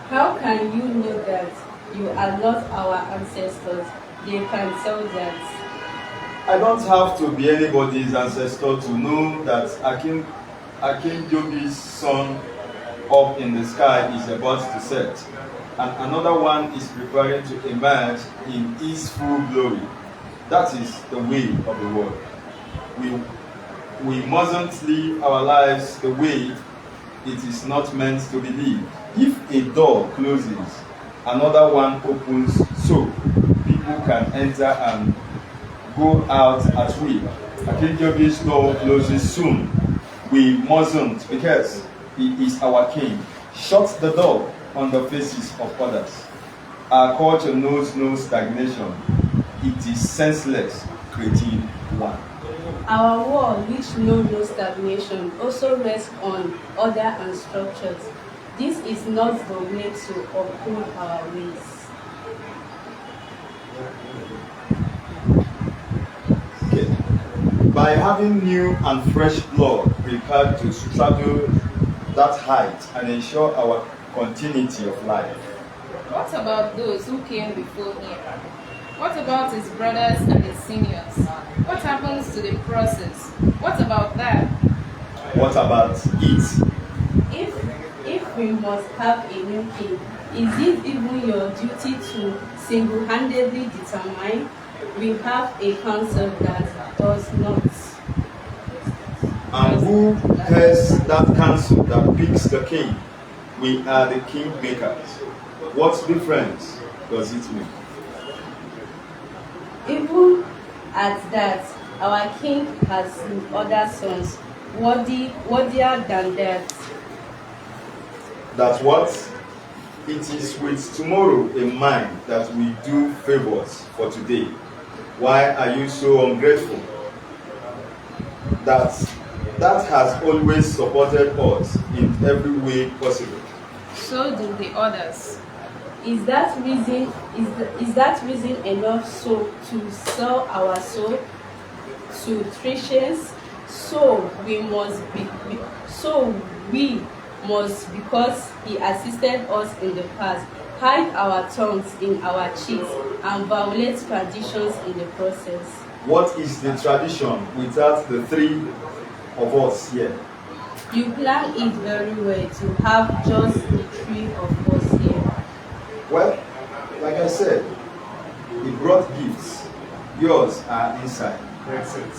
How can you know that you are not our ancestors? They can tell that. I don't have to be anybody's ancestor to know that Akinjobi's sun up in the sky is about to set, and another one is preparing to emerge in his full glory. That is the way of the world. We mustn't live our lives the way it is not meant to be lived. If a door closes, another one opens so people can enter and go out at will. Akinjobi's door closes soon. We mustn't, because he is our king. Shut the door on the faces of others. Our culture knows no stagnation. It is senseless, creating one. Our world, which knows no stagnation, also rests on order and structures. This is not the way to uphold our ways. Okay. By having new and fresh blood prepared to straddle that height and ensure our continuity of life. What about those who came before him? What about his brothers and his seniors? What happens to the process? What about that? What about it? If we must have a new king, is it even your duty to single-handedly determine? We have a council that does not. And who has that council that picks the king? We are the king makers. What difference does it make? Even at that, our king has other sons, worthier than that. That's what? It is with tomorrow in mind that we do favors for today. Why are you so ungrateful? That has always supported us in every way possible. So do the others. Is that reason enough so to sell our soul to Thracians? So we must, because he assisted us in the past, hide our tongues in our cheeks and violate traditions in the process. What is the tradition without the three of us here? You plan it very well to have just the three of us here. Well, like I said, he brought gifts. Yours are inside. That's it.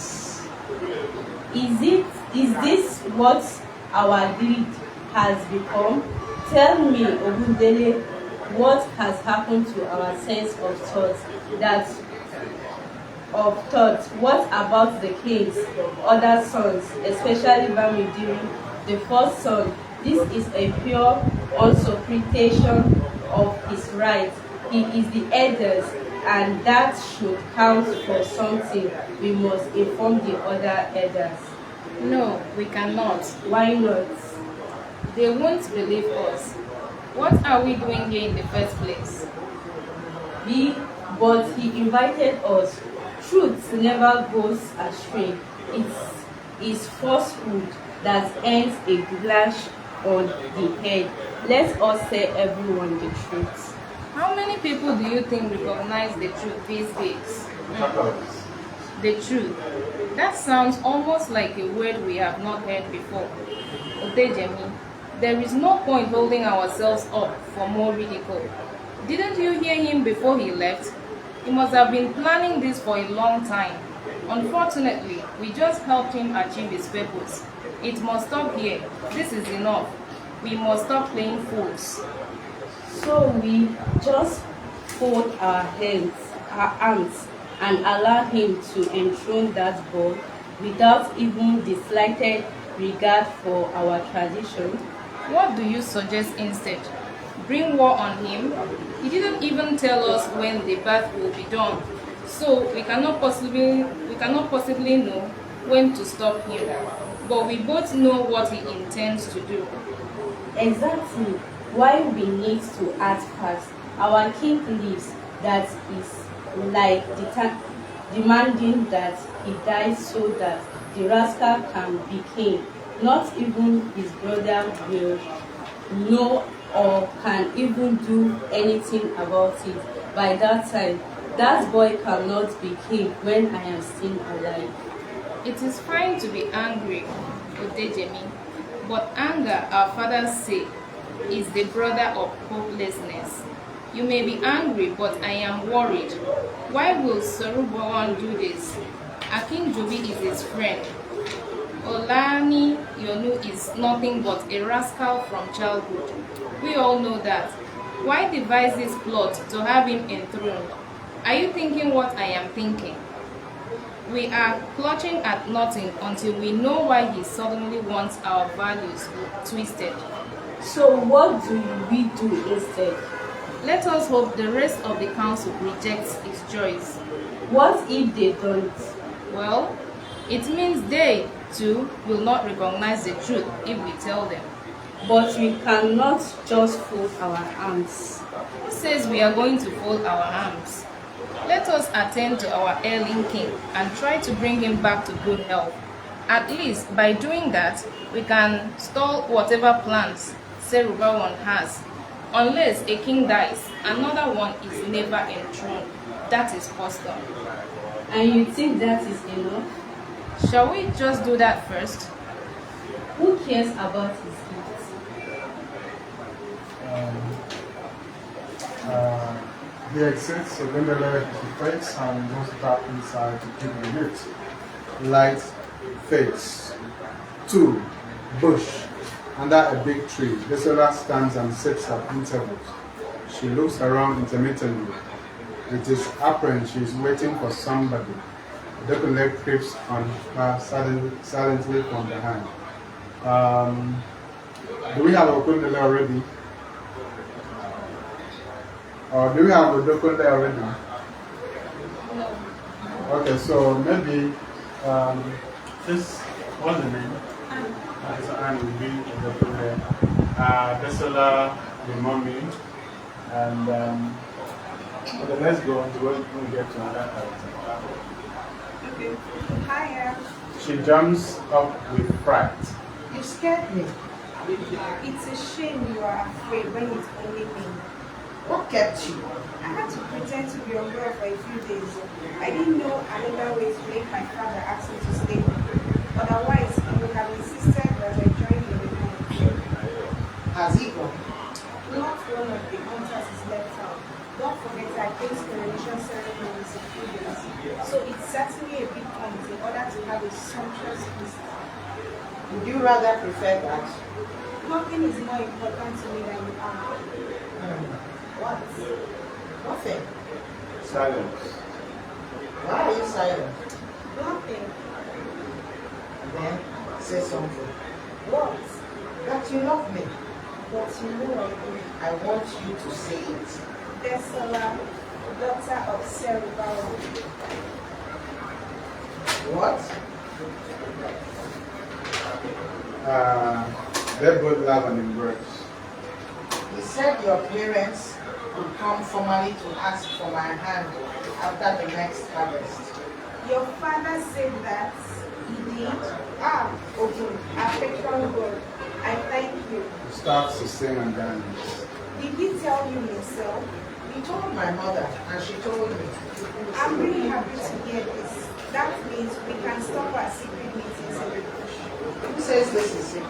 Is this what our deed has become? Tell me, Ogundele, what has happened to our sense of thought? What about the king's other sons, especially Bamidiri, the first son? This is a pure usurpation of his rights. He is the elders, and that should count for something. We must inform the other elders. No, we cannot. Why not? They won't believe us. What are we doing here in the first place? But he invited us. Truth never goes astray. It is falsehood that ends a glash on the head. Let us tell everyone the truth. How many people do you think recognize the truth these days? The truth. That sounds almost like a word we have not heard before. Odejemi, there is no point holding ourselves up for more ridicule. Didn't you hear him before he left? He must have been planning this for a long time. Unfortunately, we just helped him achieve his purpose. It must stop here. This is enough. We must stop playing fools. So we just fold our arms, and allow him to enthrone that boy without even the slightest regard for our tradition. What do you suggest instead? Bring war on him? He didn't even tell us when the bath will be done, so we cannot possibly know when to stop him. But we both know what he intends to do. Exactly why we need to act fast. Our king lives, that is like demanding that he dies so that the rascal can be king. Not even his brother will know or can even do anything about it. By that time, that boy cannot be king when I am still alive. It is fine to be angry, Odejemi, but anger, our fathers say, is the brother of hopelessness. You may be angry, but I am worried. Why will Serubowan do this? Akinjobi is his friend. Olani Yonu is nothing but a rascal from childhood. We all know that. Why devise this plot to have him enthroned? Are you thinking what I am thinking? We are clutching at nothing until we know why he suddenly wants our values twisted. So what do we do instead? Let us hope the rest of the council rejects his choice. What if they don't? Well, it means they, too, will not recognize the truth if we tell them. But we cannot just fold our arms. Who says we are going to fold our arms? Let us attend to our ailing king and try to bring him back to good health. At least by doing that, we can stall whatever plans Serubawan has. Unless a king dies, another one is never enthroned. That is custom. And you think that is enough? Shall we just do that first? Who cares about his gifts? He exits, so Dembele fades and goes back inside to keep the gift. Light fades. 2. Bush. Under a big tree, Desola stands and sits at intervals. She looks around intermittently. It is apparent she is waiting for somebody. Dekule creeps on her silently from behind. Do we have Okundele already? Or do we have Odokunle already? No. Okay, so maybe this, what's the name? So Anne will be Odokunle. Desola, the mommy, and okay, let's go on to when we get to another character. Okay. Hiya. She jumps up with fright. You scared me. It's a shame you are afraid when it's only me. What kept you? I had to pretend to be unwell for a few days. I didn't know another way to make my father ask me to stay. Otherwise, he would have insisted that I join him in the Has he gone? Not one of the hunters is left out. Don't forget I face coronation ceremonies in a few days. So it's certainly a big point in order to have a sumptuous feast. Would you rather prefer that? Nothing is more important to me than you are. What? Nothing. Silence. Why are you silent? Nothing. Then say something. What? That you love me. But you know I do. I want you to say it. Desola, daughter of Serubawa. What? They both laugh and embrace. He said your parents will come formally to ask for my hand after the next harvest. Your father said that he did. Ah, okay. Affection God. I thank you. He starts to sing and dance. Did he tell you himself? He told my mother, and she told me. I'm really happy to hear this. That means we can stop our secret meetings in the bush. Who says this is secret?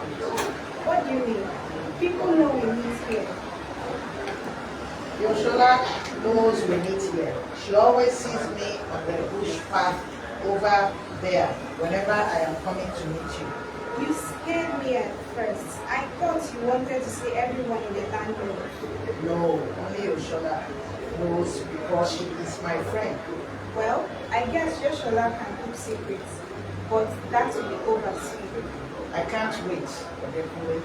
What do you mean? People know we meet here. Yoshola knows we meet here. She always sees me on the bush path over there whenever I am coming to meet you. You scared me at first. I thought you wanted to see everyone in the land knew. No, only Yoshola knows because she is my friend. Well, I guess Yoshola can keep secrets, but that will be over soon. I can't wait for the wait.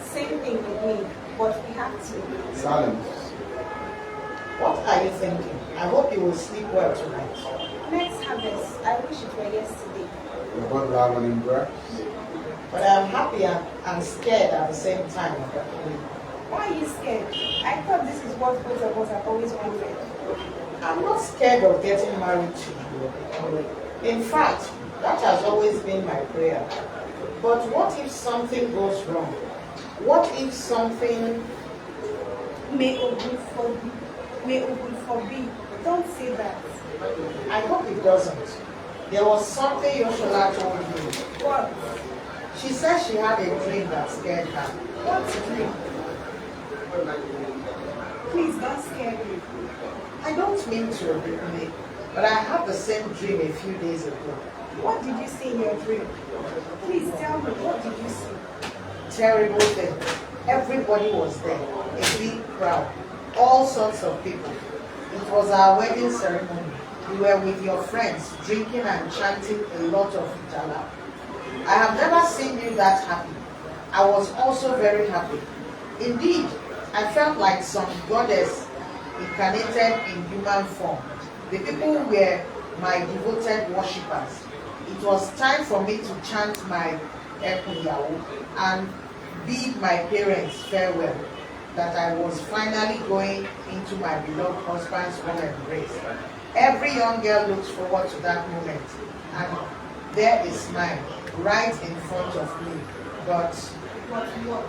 Same thing with me, but we have to. Silence. What are you thinking? I hope you will sleep well tonight. Next harvest, I wish it were yesterday. You're about to have an embrace. But I'm happy and scared at the same time. Why are you scared? I thought this is what both of us have always wanted. I'm not scared of getting married to you. In fact, that has always been my prayer. But what if something goes wrong? What if something... May Ogun forbid. May Ogun forbid. Don't say that. I hope it doesn't. There was something Yoshola told me. What? She said she had a dream that scared her. What dream? Please don't scare me. I don't mean to really, but I had the same dream a few days ago. What did you see in your dream? Please tell me, what did you see? Terrible thing. Everybody was there. A big crowd. All sorts of people. It was our wedding ceremony. You were with your friends, drinking and chanting a lot of Itala. I have never seen you that happy. I was also very happy. Indeed, I felt like some goddess incarnated in human form. The people were my devoted worshippers. It was time for me to chant my Ekuyawo and bid my parents farewell, that I was finally going into my beloved husband's home embrace. Every young girl looks forward to that moment, and there is mine, right in front of me. But What?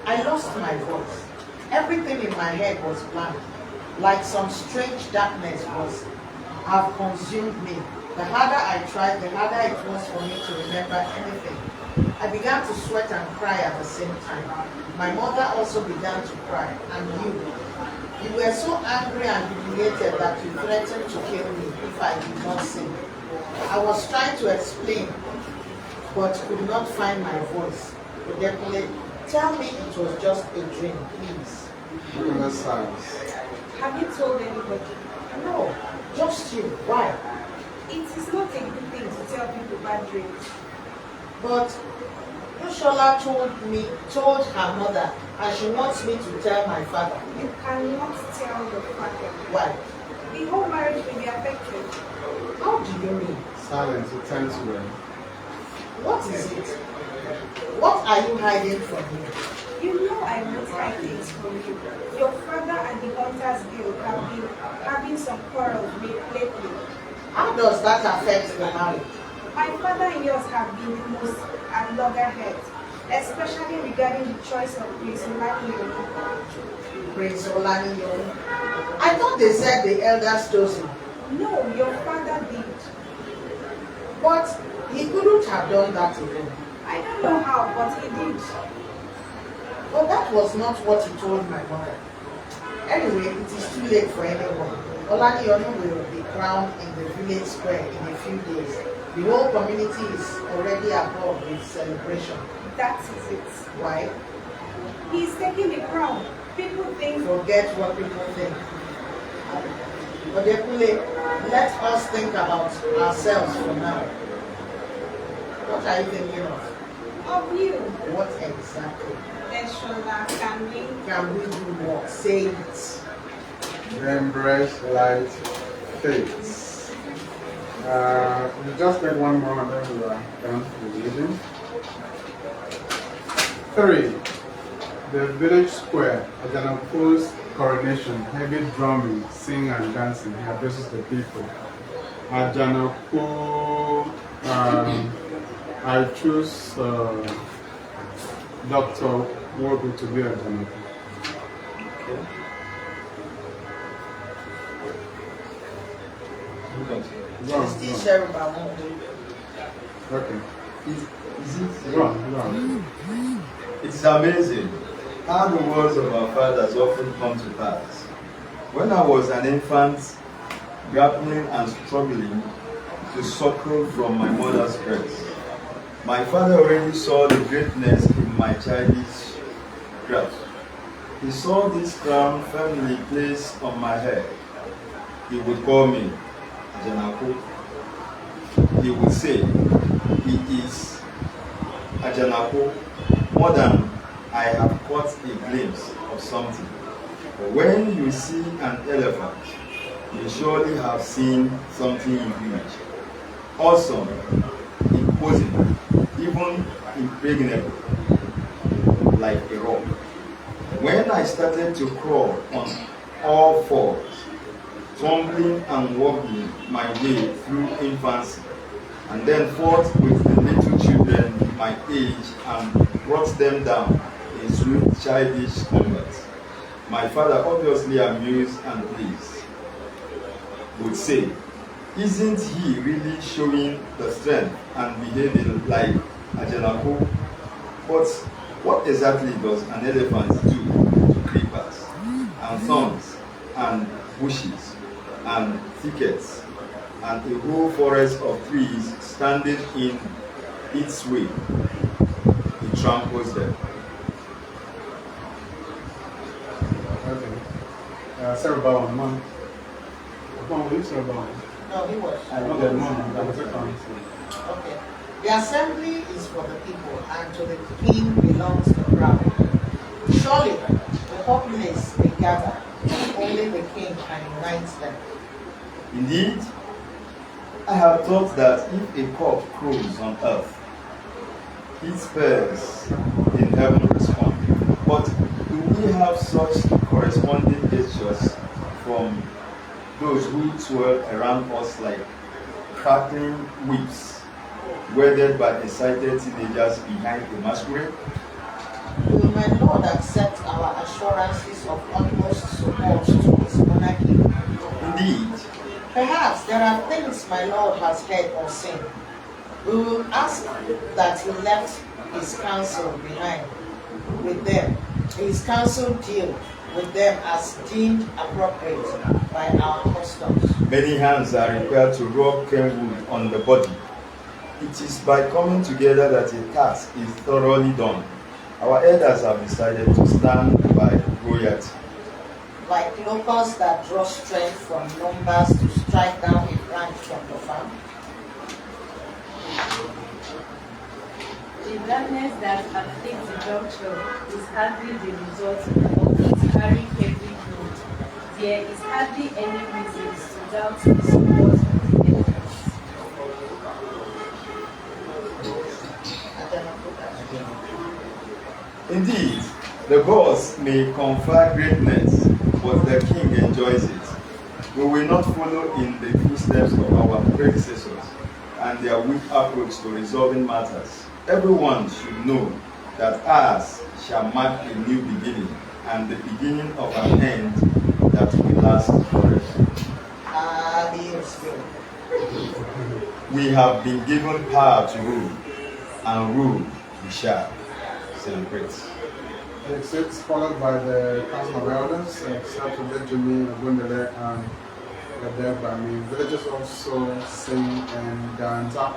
I lost my voice. Everything in my head was blank, like some strange darkness have consumed me. The harder I tried, the harder it was for me to remember anything. I began to sweat and cry at the same time. My mother also began to cry, and you were so angry and humiliated that you threatened to kill me if I did not sing. I was trying to explain, but could not find my voice. Definitely, tell me it was just a dream, please. Silence. Have you told anybody? No, just you. Why? It is not a good thing to tell people bad dreams. But Yoshola told her mother, and she wants me to tell my father. You cannot tell your father. Why? The whole marriage will be affected. How do you mean? Silence. It turns well. What is it? What are you hiding from me? You know I won't hide things from you. Your father and the Hunters Guild have been having some quarrels lately. How does that affect the marriage? My father and yours have been the most at loggerheads, especially regarding the choice of Prince Planeyo. Prince Olaniyo. I thought they said the elders chose him. No, your father did. But he couldn't have done that alone. I don't know how, but he did. But that was not what he told my mother. Anyway, it is too late for anyone. Olaniyo will be crowned in the village square in a few days. The whole community is already abroad with celebration. That is it. Why? He is taking the crown. People think. Forget what people think. But definitely, let us think about ourselves for now. What are you thinking of? Of you. What exactly? Eshola, can we? Can we do what? Say it. The embrace light fades. We just take one more and then we are done with reading. 3. The village square, Ajanapo's coronation, heavy drumming, singing and dancing. He addresses the people. Ajanapo, I choose Dr. Wogo to be Ajanapo. Go on, Still go share about more. on. Okay. Is it? Go on, go on. It's amazing how the words of our fathers often come to pass. When I was an infant, grappling and struggling to suckle from my mother's breast, my father already saw the greatness in my childish grasp. He saw this crown firmly placed on my head. He would call me Ajanako. He would say, he is Ajanako, more than I have caught a glimpse of something. But when you see an elephant, you surely have seen something huge, awesome, imposing, even impregnable, like a rock. When I started to crawl on all fours, tumbling and wobbling my way through infancy, and then fought with the little children my age and brought them down in swift childish combat, my father, obviously amused and pleased, would say, "Isn't he really showing the strength and behaving like a Ajanako? But what exactly does an elephant do to creepers and thorns and bushes and thickets and a whole forest of trees standing in its way? He tramples them." Okay. Cerebellum, Mom. Mom, will you cerebellum? No, he was. Okay, Mom, that was a con. Okay. The assembly is for the people, and to the king belongs the crown. Surely, the populace they gather, only the king can unite them. Indeed, I have thought that if a cock crows on earth, its birds in heaven respond. But do we have such corresponding gestures from those who twirl around us like crackling whips, wielded by excited teenagers behind a masquerade? Will my Lord accept our assurances of utmost support to his monarchy? Indeed, Perhaps there are things my Lord has heard or seen. We will ask that he left his counsel behind with them, his counsel deal with them as deemed appropriate by our customs. many hands are required to rub Kenwood on the body. It is by coming together that a task is thoroughly done. Our elders have decided to stand by royalty. Like locusts that draw strength from numbers to strike down a branch from the farm. The darkness that afflicts the doctor is hardly the result of its carrying heavy load. There is hardly any reason to doubt the support of the evidence. Indeed, the gods may confer greatness, but the king enjoys it. We will not follow in the footsteps of our predecessors and their weak approach to resolving matters. Everyone should know that ours shall mark a new beginning and the beginning of an end that will last forever. We have been given power to rule, and rule we shall. Celebrate. It's followed by the Council of Elders, Satu Benjamin, Ogundele, and Adebami. Villagers also sing and dance up.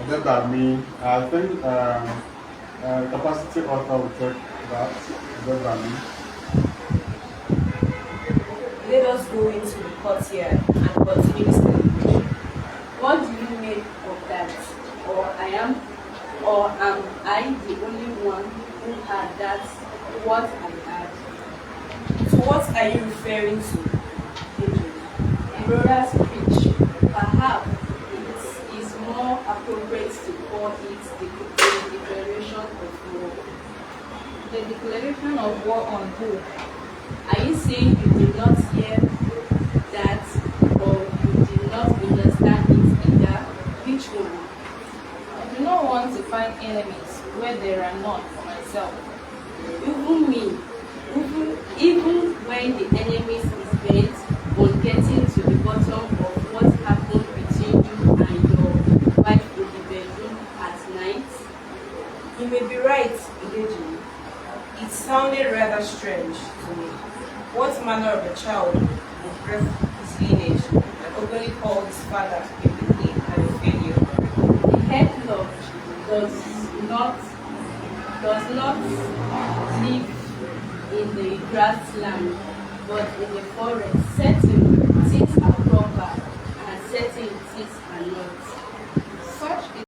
Adebami, I think capacity author will check that. Adebami. Let us go into the courtyard and continue the celebration. What do you make of that? Or am I the only one who had that? What I had? So what are you referring to? Brothers preach. Perhaps it is more appropriate to call it the declaration of war. The declaration of war on who? Are you saying you did not hear that, or you did not understand it either? Which one? I do not want to find enemies where there are none for myself. Even me, even when the enemies is bent, on getting to the bottom of what happened between you and your wife in the bedroom at night? You may be right, Ideji. It sounded rather strange to me. What manner of a child would break his lineage and openly call his father a weakling and a failure? The headlock does not live in the grassland, but in the forest. Certain things are proper and certain things are not.